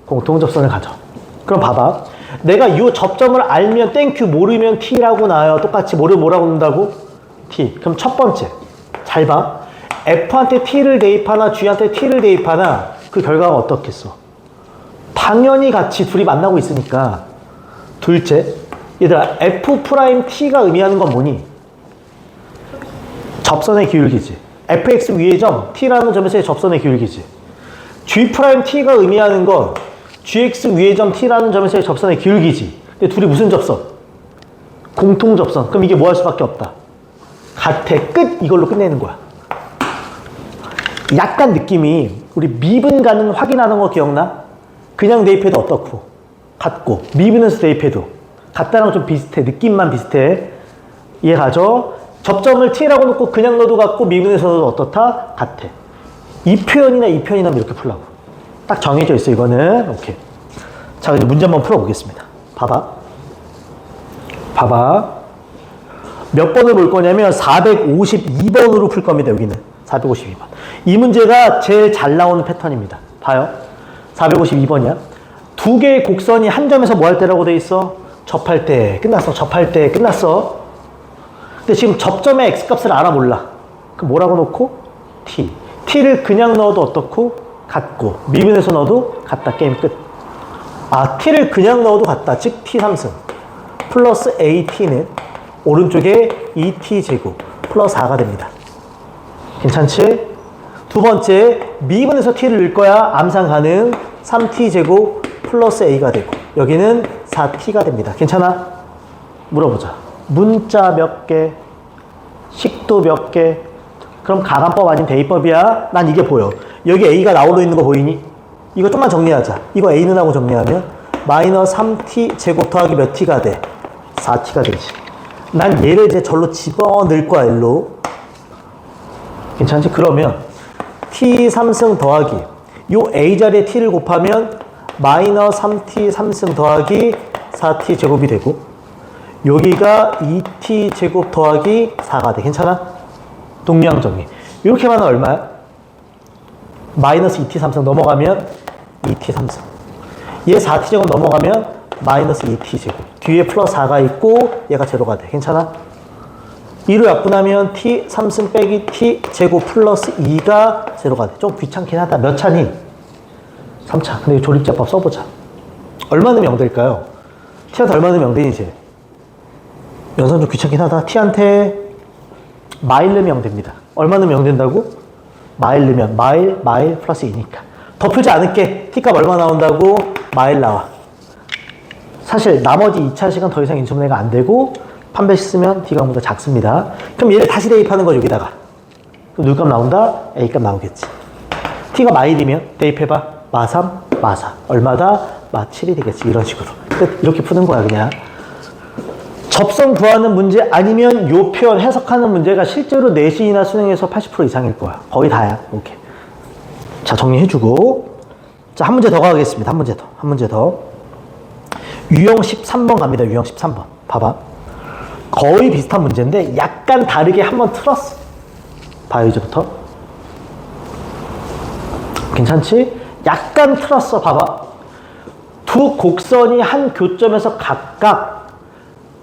공통접선을 가져. 그럼 봐봐. 내가 이 접점을 알면 땡큐, 모르면 t라고 나와요. 똑같이 모르면 뭐라고 넣는다고? t. 그럼 첫 번째. 잘 봐. f한테 t를 대입하나 g한테 t를 대입하나 그 결과가 어떻겠어? 당연히 같이 둘이 만나고 있으니까. 둘째. 얘들아, f't가 의미하는 건 뭐니? 접선의 기울기지. fx 위의 점, t라는 점에서의 접선의 기울기지. g't가 의미하는 건 gx 위의 점 t라는 점에서의 접선의 기울기지. 근데 둘이 무슨 접선? 공통 접선. 그럼 이게 뭐 할 수밖에 없다. 같아. 끝. 이걸로 끝내는 거야. 약간 느낌이 우리 미분 가능 확인하는 거 기억나? 그냥 대입해도 어떻고? 같고. 미분에서 대입해도 같다랑 좀 비슷해. 느낌만 비슷해. 이해가죠? 접점을 t라고 놓고 그냥 넣어도 같고 미분에서도 어떻다? 같아. 이 표현이나 이 표현이나 이렇게 풀라고. 딱 정해져 있어 이거는. 오케이. 자, 이제 문제 한번 풀어보겠습니다. 봐봐. 몇 번을 볼 거냐면 452번으로 풀 겁니다. 여기는 452번. 이 문제가 제일 잘 나오는 패턴입니다. 봐요. 452번이야. 두 개의 곡선이 한 점에서 뭐 할 때라고 돼 있어? 접할 때 끝났어. 접할 때 끝났어. 근데 지금 접점의 x값을 알아 몰라. 그럼 뭐라고 놓고? t. t를 그냥 넣어도 어떻고? 같고. 미분에서 넣어도 같다. 게임 끝. 아, t를 그냥 넣어도 같다. 즉 t 3승. 플러스 at는 오른쪽에 2t 제곱 플러스 4가 됩니다. 괜찮지? 두 번째, 미분에서 t를 넣을 거야. 암산 가능. 3t 제곱 플러스 a가 되고 여기는 4t가 됩니다. 괜찮아? 물어보자. 문자 몇 개? 식도 몇 개? 그럼 가간법 아닌 대입법이야? 난 이게 보여. 여기 a가 나오고 있는 거 보이니? 이거 좀만 정리하자. 이거 a는 하고 정리하면 마이너스 3t 제곱 더하기 몇 t가 돼? 4t가 되지. 난 얘를 이제 절로 집어넣을 거야, 일로. 괜찮지? 그러면 t 3승 더하기 요 a 자리에 t를 곱하면 마이너스 3t 3승 더하기 4t 제곱이 되고 여기가 2t 제곱 더하기 4가 돼. 괜찮아? 동량 정리. 이렇게만 하면 얼마야? 마이너스 2t 3승 넘어가면 2t 3승. 얘 4t 제곱 넘어가면 마이너스 2t 제곱. 뒤에 플러스 4가 있고 얘가 제로가 돼. 괜찮아? 2로 약분하면 t 3승 빼기 t 제곱 플러스 2가 제로가 돼. 좀 귀찮긴 하다. 몇 차니? 3차. 근데 조립제법 써보자. 얼마 넣으면 0 될까요? t한테 얼마 넣으면 0 되니 이제? 연산 좀 귀찮긴 하다. t한테 마일 넣으면 0 됩니다. 얼마 넣으면 0 된다고? 마일 넣으면 마일 플러스 2니까. 더 풀지 않을게. t값 얼마 나온다고? 마일 나와. 사실 나머지 2차 시간 더 이상 인수분해가 안 되고 판별식 쓰면 D가 보다 작습니다. 그럼 얘를 다시 대입하는 거죠, 여기다가. 그럼 누구값 나온다? A값 나오겠지. T가 마일이면 대입해봐. 마3, 마4. 얼마다? 마7이 되겠지. 이런 식으로. 끝. 이렇게 푸는 거야, 그냥. 접선 구하는 문제 아니면 요 표현 해석하는 문제가 실제로 내신이나 수능에서 80% 이상일 거야. 거의 다야. 오케이. 자, 정리해주고. 자, 한 문제 더 가겠습니다. 한 문제 더. 유형 13번 갑니다. 유형 13번. 봐봐. 거의 비슷한 문제인데 약간 다르게 한번 틀었어. 봐요, 이제부터. 괜찮지? 약간 틀었어. 봐봐. 두 곡선이 한 교점에서 각각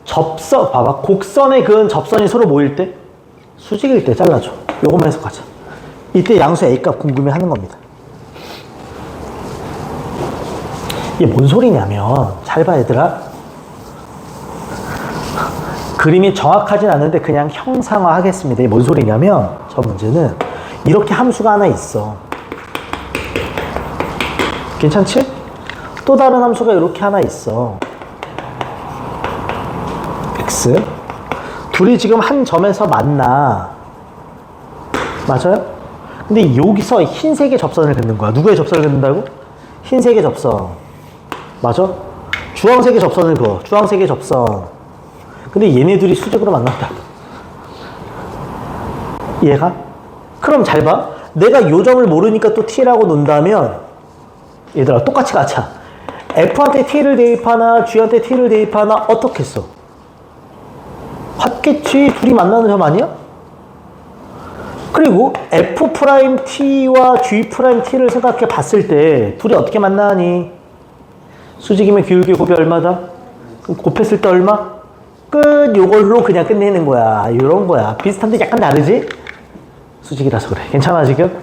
봐봐. 곡선에 그은 접선이 서로 모일 때 수직일 때 잘라줘. 요것만 해석하자. 이때 양수 A값 궁금해 하는 겁니다. 이게 뭔 소리냐면 잘 봐, 얘들아. 그림이 정확하진 않은데 그냥 형상화 하겠습니다. 이게 뭔 소리냐면 저 문제는 이렇게 함수가 하나 있어. 괜찮지? 또 다른 함수가 이렇게 하나 있어. x. 둘이 지금 한 점에서 만나. 맞아요? 근데 여기서 흰색의 접선을 긋는 거야. 누구의 접선을 긋는다고? 흰색의 접선. 맞아? 주황색의 접선을 그어. 주황색의 접선. 근데 얘네들이 수직으로 만났다. 얘가? 그럼 잘 봐. 내가 요 점을 모르니까 또 t라고 논다면 얘들아 똑같이 가자. f한테 t를 대입하나 g한테 t를 대입하나 어떻게 써? 같겠지. 둘이 만나는 점 아니야? 그리고 f't와 g't를 생각해 봤을 때 둘이 어떻게 만나니? 수직이면 기울기 곱이 얼마다? 그럼 곱했을 때 얼마? 끝. 요걸로 그냥 끝내는 거야. 이런 거야. 비슷한데 약간 다르지? 수직이라서 그래. 괜찮아 지금?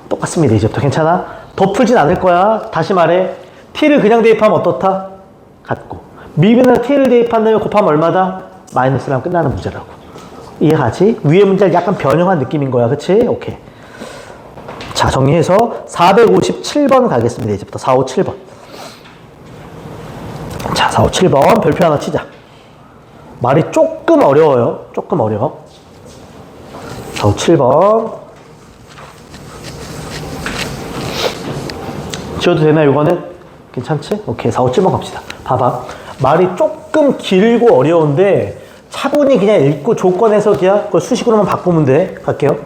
똑같습니다. 이제부터 괜찮아? 더 풀진 않을 거야. 다시 말해. t를 그냥 대입하면 어떻다? 같고. 미분에서 t를 대입한다면 곱하면 얼마다? 마이너스라면 끝나는 문제라고. 이해가지? 위에 문제를 약간 변형한 느낌인 거야. 그치? 오케이. 자, 정리해서 457번 가겠습니다. 이제부터 457번. 4, 5, 7번 별표 하나 치자. 말이 조금 어려워요. 조금 어려워. 4, 5, 7번. 지워도 되나, 이거는? 괜찮지? 오케이, 4, 5, 7번 갑시다. 봐봐. 말이 조금 길고 어려운데, 차분히 그냥 읽고 조건 해석이야. 그걸 수식으로만 바꾸면 돼. 갈게요.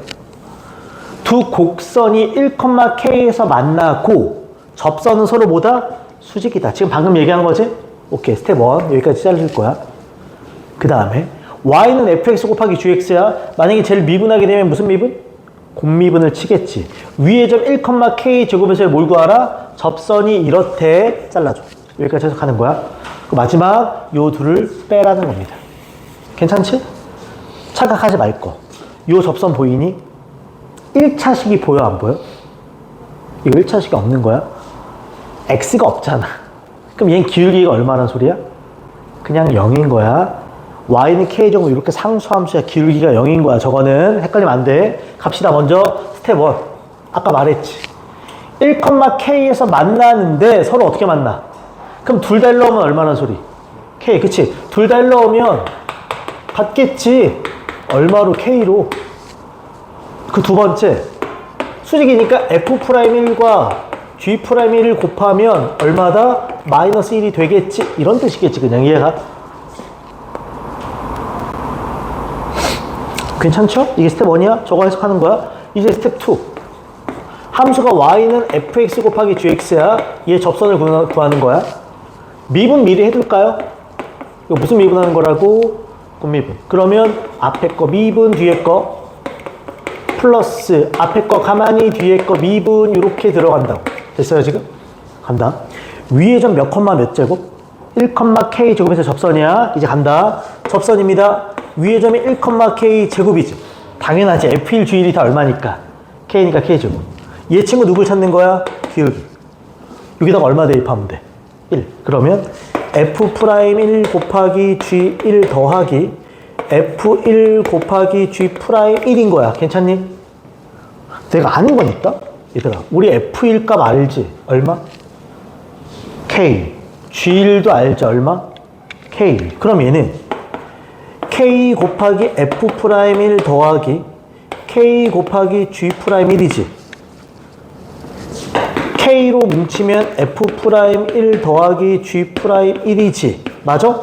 두 곡선이 1,K에서 만나고, 접선은 서로 뭐다? 수직이다. 지금 방금 얘기한 거지? 오케이, 스텝 1. 여기까지 잘릴 거야. 그 다음에, y는 fx 곱하기 gx야. 만약에 쟤를 미분하게 되면 무슨 미분? 곱미분을 치겠지. 위의 점 1,K 제곱에서 뭘 구하라? 접선이 이렇대. 잘라줘. 여기까지 해석하는 거야. 그 마지막 요 둘을 빼라는 겁니다. 괜찮지? 착각하지 말 거. 요 접선 보이니? 1차식이 보여, 안 보여? 이거 1차식이 없는 거야? x가 없잖아. 그럼 얘는 기울기가 얼마란 소리야? 그냥 0인 거야. y는 k제곱 이렇게 상수함수야. 기울기가 0인 거야. 저거는 헷갈리면 안 돼. 갑시다. 먼저 스텝 1. 아까 말했지. 1,K에서 만나는데 서로 어떻게 만나? 그럼 둘 다 일로 오면 얼마나 소리? K, 그치? 둘 다 일로 오면 같겠지. 얼마로? K로. 그 두 번째. 수직이니까 F'1과 G'1을 곱하면 얼마다? 마이너스 1이 되겠지. 이런 뜻이겠지. 그냥 이해가? 괜찮죠? 이게 스텝 1이야? 저거 해석하는 거야? 이제 스텝 2. 함수가 y는 fx 곱하기 gx야. 얘 접선을 구하는 거야. 미분 미리 해둘까요? 이거 무슨 미분하는 거라고? 곱미분. 그러면 앞에 거 미분, 뒤에 거 플러스 앞에 거 가만히 뒤에 거 미분 이렇게 들어간다고. 됐어요 지금? 간다. 위에 점 몇 콤마 몇 제곱? 1,K 제곱에서 접선이야. 이제 간다. 접선입니다. 위의 점이 1,K 제곱이지. 당연하지. F1, G1이 다 얼마니까? K니까 K 제곱. 얘 친구 누굴 찾는 거야? 기울기. 여기다가 얼마 대입하면 돼? 1. 그러면 F'1 곱하기 G1 더하기 F1 곱하기 G'1인 거야. 괜찮니? 내가 아는 건 있다? 얘들아, 우리 F1 값 알지? 얼마? K. G1도 알지? 얼마? K. 그럼 얘는 K 곱하기 F'1 더하기 K 곱하기 G'1이지. K로 뭉치면 F'1 더하기 G'1이지. 맞아?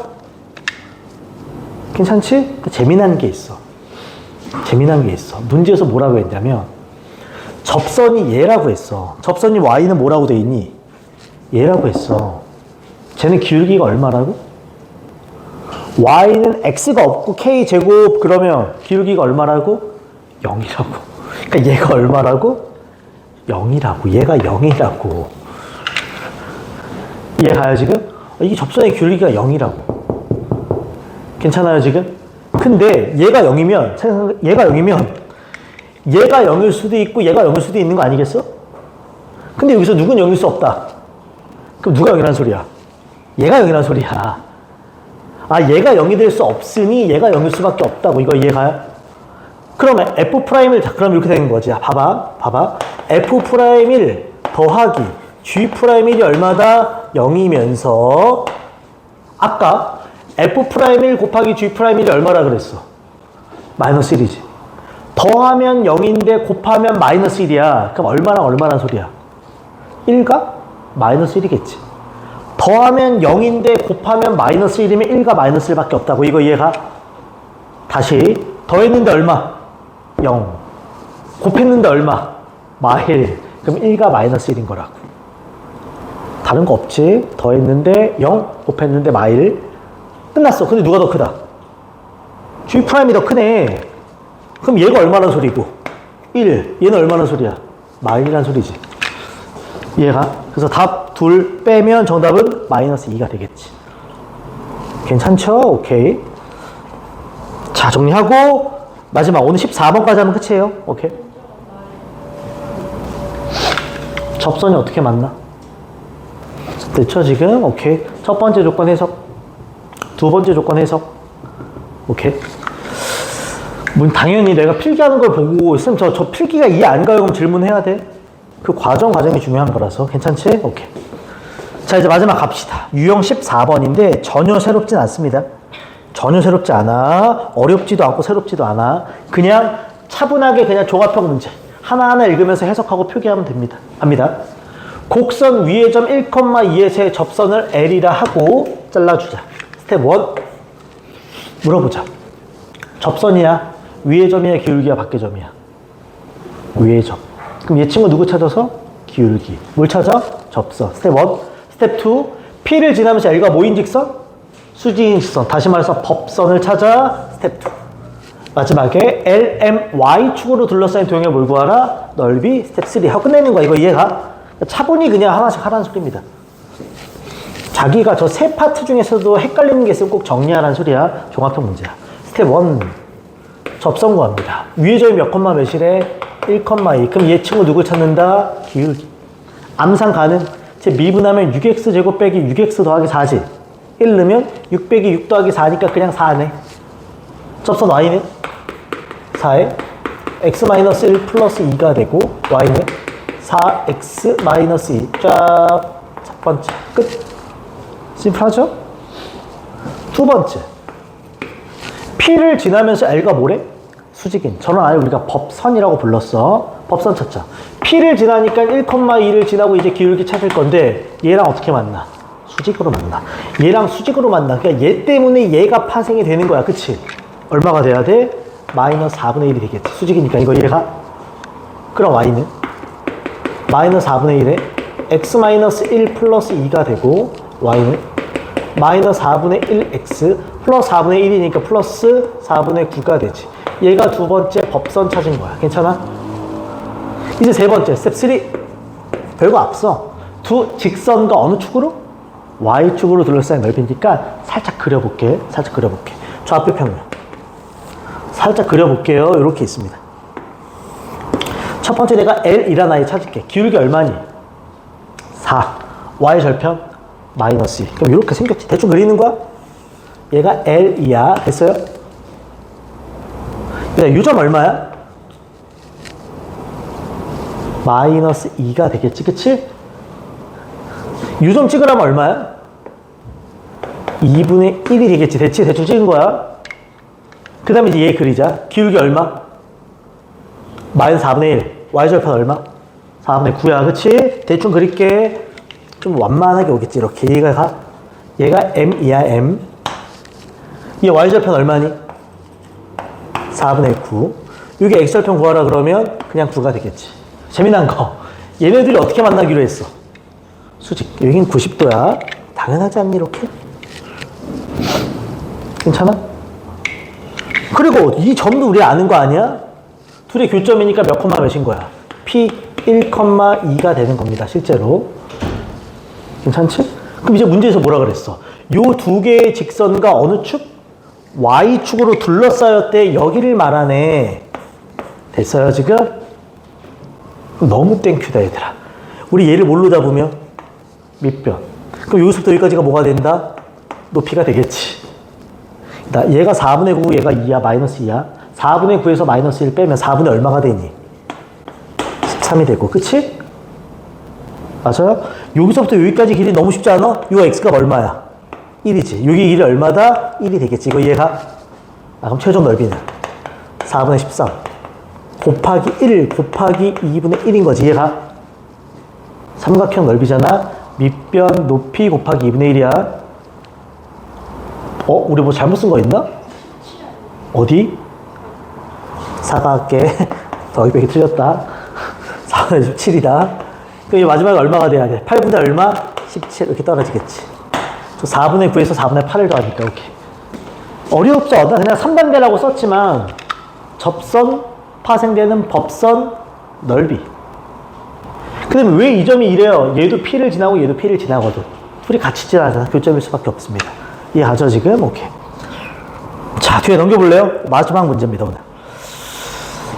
괜찮지? 재미난 게 있어. 재미난 게 있어. 문제에서 뭐라고 했냐면 접선이 얘라고 했어. 접선이 Y는 뭐라고 돼 있니? 얘라고 했어. 쟤는 기울기가 얼마라고? Y는 X가 없고 K제곱 그러면 기울기가 얼마라고? 0이라고. 그러니까 얘가 얼마라고? 0이라고. 얘가 0이라고. 이해가요 지금? 이게 접선의 기울기가 0이라고. 괜찮아요 지금? 근데 얘가 0이면 얘가 0일 수도 있고 얘가 0일 수도 있는 거 아니겠어? 근데 여기서 누군 0일 수 없다. 그럼 누가 0이란 소리야? 얘가 0이란 소리야. 아, 얘가 0이 될 수 없으니 얘가 0일 수밖에 없다고. 이거 이해가요? 그러면 F'을, 그럼 이렇게 되는 거지. 봐봐. F'1 더하기 G'1이 얼마다? 0이면서 아까 F'1 곱하기 G'1이 얼마라 그랬어? 마이너스 1이지. 더하면 0인데 곱하면 마이너스 1이야. 그럼 얼마란 소리야? 1가 마이너스 1이겠지. 더하면 0인데 곱하면 마이너스 1이면 1과 마이너스 1밖에 없다고. 이거 이해가? 다시 더했는데 얼마? 0. 곱했는데 얼마? 마일. 그럼 1과 마이너스 1인 거라고. 다른 거 없지? 더했는데 0, 곱했는데 마일. 끝났어. 근데 누가 더 크다? G'이 더 크네. 그럼 얘가 얼마나 소리고? 1. 얘는 얼마나 소리야? 마일이란 소리지. 얘가. 그래서 답 둘 빼면 정답은 마이너스 2가 되겠지. 괜찮죠? 오케이. 자, 정리하고 마지막 오늘 14번까지 하면 끝이에요. 오케이. 접선이 어떻게 맞나? 됐죠 지금? 오케이. 첫 번째 조건 해석, 두 번째 조건 해석. 오케이. 당연히 내가 필기하는 걸 보고 있으면 저 필기가 이해 안 가요? 그럼 질문해야 돼. 그 과정이 중요한 거라서. 괜찮지? 오케이. 자, 이제 마지막 갑시다. 유형 14번인데 전혀 새롭진 않습니다. 전혀 새롭지 않아. 어렵지도 않고 새롭지도 않아. 그냥 차분하게 그냥 종합형 문제. 하나하나 읽으면서 해석하고 표기하면 됩니다. 갑니다. 곡선 위의 점 1,2에서의 접선을 L이라 하고 잘라주자. 스텝 1. 물어보자. 접선이야? 위의 점이야? 기울기야? 밖의 점이야? 위의 점. 그럼 얘 친구 누구 찾아서? 기울기. 뭘 찾아? 접선. 스텝 1. 스텝 2. P를 지나면서 L과 모인 직선? 수직인 직선. 다시 말해서 법선을 찾아. 스텝 2. 마지막에 LMY축으로 둘러싸인 도형의 뭘 구하라? 넓이. 스텝 3. 하고 끝내는 거야. 이거 이해가? 차분히 그냥 하나씩 하라는 소리입니다. 자기가 저 세 파트 중에서도 헷갈리는 게 있으면 꼭 정리하라는 소리야. 종합형 문제야. 스텝 1. 접선 구합니다. 위의 점이 몇 컴마 몇이래? 1,2. 그럼 얘 친구 누굴 찾는다? 기울기. 암산 가능? 제 미분하면 6x제곱 빼기 6x 더하기 4지. 1 넣으면 6 빼기 6 더하기 4니까 그냥 4네. 접선 y는 4에 x-1 플러스 2가 되고 y는 4x-2 쫙. 첫 번째 끝. 심플하죠? 두 번째 P를 지나면서 L가 뭐래? 수직인. 저는 아예 우리가 법선이라고 불렀어. 법선 찾자. P를 지나니까 1,2를 지나고 이제 기울기 찾을 건데 얘랑 어떻게 만나? 수직으로 만나. 얘랑 수직으로 만나. 그러니까 얘 때문에 얘가 파생이 되는 거야. 그치? 얼마가 돼야 돼? 마이너스 4분의 1이 되겠지. 수직이니까 이거 얘가. 그럼 y는 마이너스 4분의 1에 x-1 플러스 2가 되고 y는 마이너스 4분의 1x 플러스 4분의 1이니까 플러스 4분의 9가 되지. 얘가 두 번째 법선 찾은 거야. 괜찮아? 이제 세 번째 스텝 3. 별거 없어. 두 직선과 어느 축으로? y축으로 둘러싸인 넓이니까 살짝 그려볼게. 살짝 그려볼게. 좌표 평면 살짝 그려볼게요. 이렇게 있습니다. 첫 번째 내가 L이라는 아이 찾을게. 기울기 얼마니? 4. Y 절편 마이너스 2. 그럼 이렇게 생겼지. 대충 그리는 거야? 얘가 L이야. 됐어요? 이 점 얼마야? 마이너스 2가 되겠지. 그치? 이 점 찍으라면 얼마야? 2분의 1이 되겠지. 됐지? 대충 찍은 거야. 그 다음에 이제 얘 그리자. 기울기 얼마? 마이너스 4분의 1. Y절편 얼마? 4분의 9야. 그치? 대충 그릴게. 좀 완만하게 오겠지. 이렇게. 얘가 M이야, M. 얘 Y절편 얼마니? 4분의 9. 이게 X절편 구하라 그러면 그냥 9가 되겠지. 재미난 거. 얘네들이 어떻게 만나기로 했어? 수직. 여긴 90도야. 당연하지 않니, 이렇게? 괜찮아? 그리고 이 점도 우리 아는 거 아니야? 둘의 교점이니까 몇 콤마 몇인 거야? P 1,2가 되는 겁니다, 실제로. 괜찮지? 그럼 이제 문제에서 뭐라 그랬어? 요 두 개의 직선과 어느 축? Y축으로 둘러싸였대. 여기를 말하네. 됐어요, 지금? 너무 땡큐다, 얘들아. 우리 얘를 뭘로 잡으면? 밑변. 그럼 여기서부터 여기까지가 뭐가 된다? 높이가 되겠지. 얘가 4분의 9, 얘가 2야, 마이너스 2야. 4분의 9에서 마이너스 1 빼면 4분의 얼마가 되니? 13이 되고, 그치? 맞아요? 여기서부터 여기까지 길이 너무 쉽지 않아? 요 x가 얼마야? 1이지. 여기 길이 얼마다? 1이 되겠지. 이거 얘가? 그럼 최종 넓이는? 4분의 13. 곱하기 1 곱하기 2분의 1인 거지. 얘가? 삼각형 넓이잖아. 밑변 높이 곱하기 2분의 1이야. 우리 뭐 잘못 쓴 거 있나? 어디? 사과할게. 더하기 빼기 틀렸다. 4분의 17이다. 그럼 마지막에 얼마가 돼야 돼? 8분의 얼마? 17 이렇게 떨어지겠지. 4분의 9에서 4분의 8을 더하니까 오케이. 어렵죠? 나 그냥 3단계라고 썼지만 접선, 파생되는 법선, 넓이. 그 다음에 왜 이 점이 이래요? 얘도 P를 지나고 얘도 P를 지나거든. 둘이 같이 지나잖아. 교점일 수밖에 없습니다. 이해가죠 지금? 오케이. 자, 뒤에 넘겨볼래요? 마지막 문제입니다, 오늘.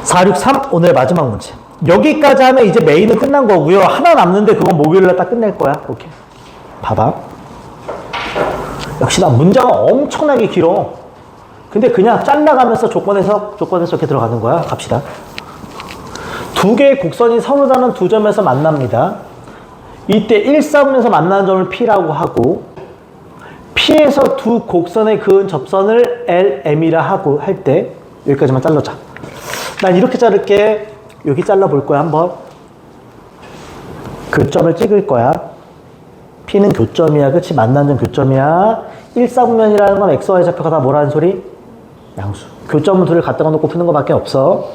463 오늘 마지막 문제. 여기까지 하면 이제 메인은 끝난 거고요. 하나 남는데 그건 목요일날 딱 끝낼 거야. 오케이. 봐봐. 역시 나 문제가 엄청나게 길어. 근데 그냥 잘라가면서 조건에서 이렇게 들어가는 거야. 갑시다. 두 개의 곡선이 서로 다른 두 점에서 만납니다. 이때 1, 4분면서 만나는 점을 P라고 하고 P에서 두 곡선에 그은 접선을 LM이라 하고 할 때 여기까지만 잘라자. 난 이렇게 자를게. 여기 잘라볼 거야 한번. 교점을 찍을 거야. P는 교점이야. 그치? 만나는 점 교점이야. 1, 4분면이라는 건 XY 좌표가 다 뭐라는 소리? 양수. 교점은 둘을 갖다가 놓고 푸는 것밖에 없어.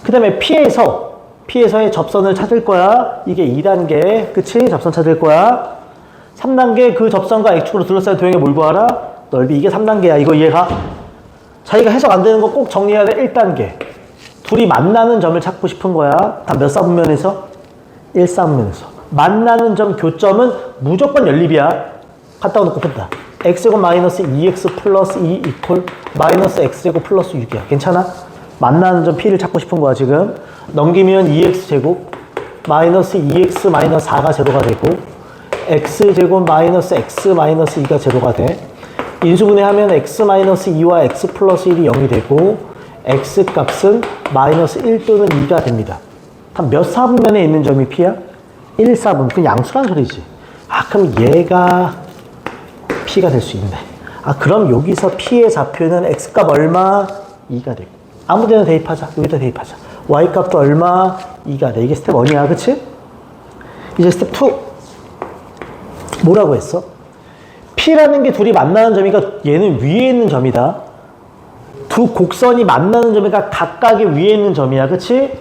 그 다음에 P에서의 접선을 찾을 거야. 이게 2단계. 그치? 접선 찾을 거야. 3단계 그 접선과 X축으로 둘러싸인 도형에 뭘 구하라? 넓이. 이게 3단계야. 이거 이해가? 자기가 해석 안 되는 거 꼭 정리해야 돼. 1단계. 둘이 만나는 점을 찾고 싶은 거야. 다 몇 사분면에서? 1, 4분면에서. 만나는 점 교점은 무조건 연립이야. 갖다가 놓고 푼다. x제곱 마이너스 2x 플러스 2 이퀄 마이너스 x제곱 플러스 6이야. 괜찮아? 만나는 점 p를 찾고 싶은 거야 지금. 넘기면 2x제곱 마이너스 2x 마이너스 4가 제로가 되고 x제곱 마이너스 x 마이너스 2가 제로가 돼. 인수분해하면 x 마이너스 2와 x 플러스 1이 0이 되고 x 값은 마이너스 1 또는 2가 됩니다. 한 몇 사분면에 있는 점이 p야? 1, 4분. 그건 양수란 소리지. 아 그럼 얘가 p가 될 수 있네. 아 그럼 여기서 p의 좌표는 x값 얼마? 2가 되고 아무 데나 대입하자. 여기다 대입하자. y값도 얼마? 2가 돼. 이게 스텝 1이야. 그치? 이제 스텝 2 뭐라고 했어? P라는 게 둘이 만나는 점이니까 얘는 위에 있는 점이다. 두 곡선이 만나는 점이니까 각각의 위에 있는 점이야. 그치?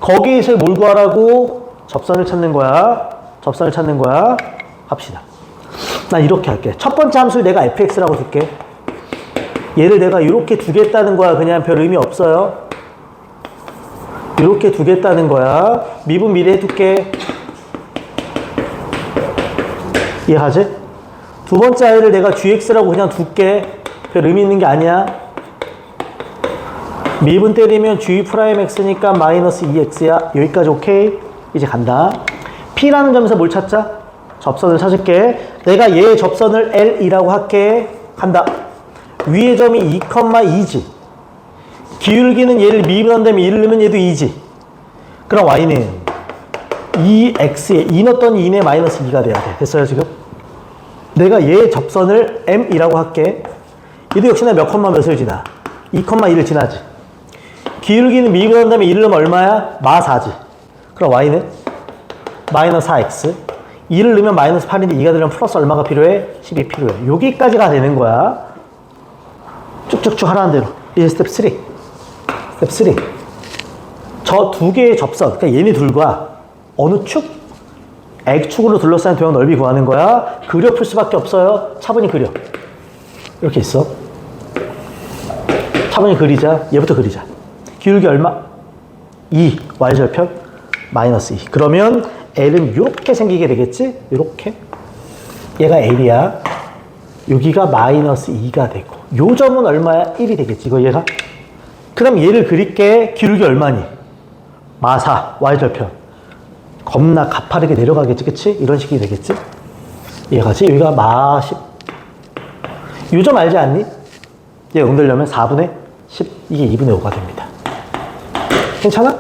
거기에서 뭘 구하라고? 접선을 찾는 거야. 접선을 찾는 거야. 갑시다. 난 이렇게 할게. 첫 번째 함수를 내가 fx라고 줄게. 얘를 내가 이렇게 두겠다는 거야. 그냥 별 의미 없어요. 이렇게 두겠다는 거야. 미분 미리 해둘게. 이해하지? 두 번째 아이를 내가 gx라고 그냥 둘게. 별 의미 있는 게 아니야. 미분 때리면 g'(x니까 마이너스 2x야. 여기까지 오케이? 이제 간다. P라는 점에서 뭘 찾자? 접선을 찾을게. 내가 얘의 접선을 L이라고 할게. 간다. 위의 점이 2,2지. 기울기는 얘를 미분한다면 1을 넣으면 얘도 2지. 그럼 y는 2x에 2 넣었더니 2네 마이너스 2가 돼야 돼. 됐어요 지금? 내가 얘의 접선을 m이라고 할게. 얘도 역시나 몇 컴마 몇을 지나? 2,1을 지나지. 기울기는 미분한다면 1을 넣으면 얼마야? 마 4지. 그럼 y는 마이너스 4x. 2를 넣으면 마이너스 8인데 2가 되려면 플러스 얼마가 필요해? 10이 필요해. 여기까지가 되는 거야. 쭉쭉쭉 하라는 대로. 이제 스텝 3. 스텝 3. 저 두 개의 접선, 그러니까 얘네 둘과 어느 축? X축으로 둘러싸인 도형 넓이 구하는 거야. 그려 풀 수밖에 없어요. 차분히 그려. 이렇게 있어. 차분히 그리자. 얘부터 그리자. 기울기 얼마? 2. Y절편 마이너스 2. 그러면 L은 이렇게 생기게 되겠지? 이렇게. 얘가 L이야. 여기가 마이너스 2가 되고 요 점은 얼마야? 1이 되겠지. 이거 얘가. 그 다음 얘를 그릴게. 기울기 얼마니? 마4 Y절편. 겁나 가파르게 내려가겠지. 그치? 이런 식이 되겠지? 얘가지? 여기가 마10. 요 점 알지 않니? 얘 응들려면 4분의 10. 이게 2분의 5가 됩니다. 괜찮아?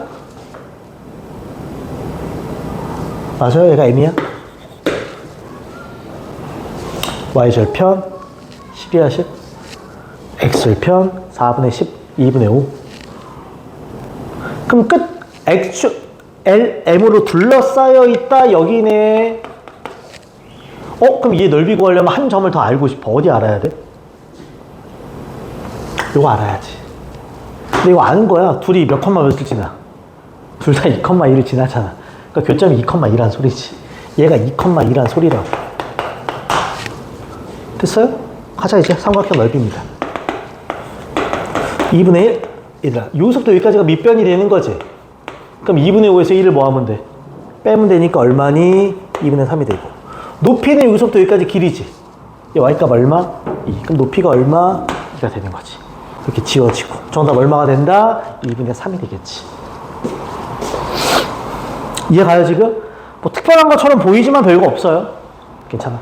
맞아요? 얘가 M이야? Y절편 10이야 10. X절편 4분의 10. 2분의 5. 그럼 끝. X축 LM으로 둘러싸여 있다. 여기네. 그럼 얘 넓이 구하려면 한 점을 더 알고 싶어. 어디 알아야 돼? 이거 알아야지. 근데 이거 아는 거야. 둘이 몇 컴마 몇을 지나? 둘 다 2,1을 지나잖아. 그러니까 교점이 2,2란 소리지. 얘가 2,2란 소리라고. 됐어요? 가자 이제. 삼각형 넓이입니다. 2분의 1. 얘들아, 여기서부터 여기까지가 밑변이 되는 거지. 그럼 2분의 5에서 1을 뭐 하면 돼? 빼면 되니까 얼마니? 2분의 3이 되고. 높이는 여기서부터 여기까지 길이지. 얘 y값 얼마? 2. 그럼 높이가 얼마? 2가 되는 거지. 이렇게 지워지고. 정답 얼마가 된다? 2분의 3이 되겠지. 이해가요 지금? 뭐 특별한 것처럼 보이지만 별거 없어요. 괜찮아.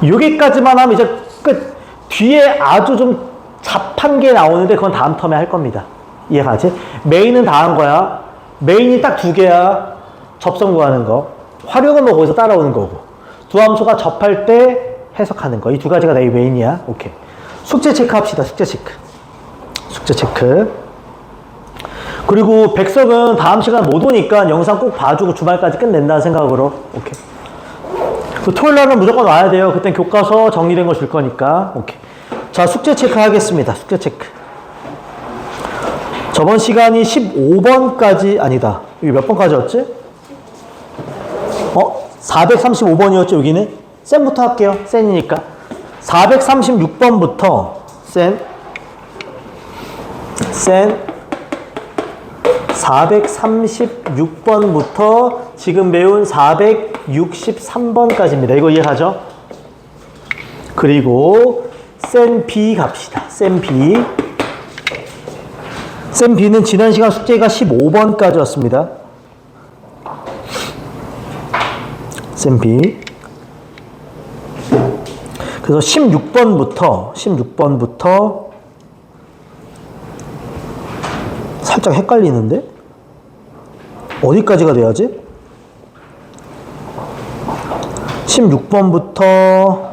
여기까지만 하면 이제 끝. 뒤에 아주 좀 잡한 게 나오는데 그건 다음 텀에 할 겁니다. 이해가지? 메인은 다 한 거야. 메인이 딱 두 개야. 접선 구하는 거. 활용은 뭐 거기서 따라오는 거고. 두 함수가 접할 때 해석하는 거. 이 두 가지가 내 메인이야. 오케이. 숙제 체크 합시다. 숙제 체크. 숙제 체크. 그리고 백석은 다음 시간 못 오니까 영상 꼭 봐주고 주말까지 끝낸다는 생각으로. 오케이. 그 토요일 날은 무조건 와야 돼요. 그땐 교과서 정리된 거 줄 거니까. 오케이. 자, 숙제 체크 하겠습니다. 숙제 체크. 저번 시간이 15번까지, 아니다. 여기 몇 번까지였지? 435번이었죠, 여기는? 쌤부터 할게요. 쌤이니까. 436번부터, 쌤. 436번부터 지금 배운 463번까지입니다. 이거 이해하죠? 그리고 센 B 갑시다. 센 B. 센 B는 지난 시간 숙제가 15번까지였습니다. 센 B. 그래서 16번부터 살짝 헷갈리는데? 어디까지가 돼야지? 16번부터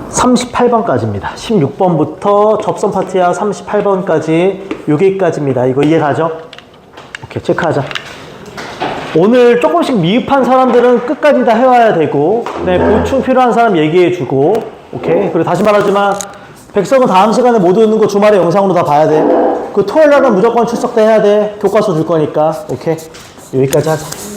38번까지입니다. 16번부터 접선 파트야 38번까지 여기까지입니다. 이거 이해가죠? 오케이, 체크하자. 오늘 조금씩 미흡한 사람들은 끝까지 다 해와야 되고, 네, 보충 필요한 사람 얘기해주고, 오케이. 그리고 다시 말하지만 백석은 다음 시간에 못 오는 거 주말에 영상으로 다 봐야 돼. 그 토요일 날은 무조건 출석 때 해야 돼. 교과서 줄 거니까. 오케이. 여기까지 하자.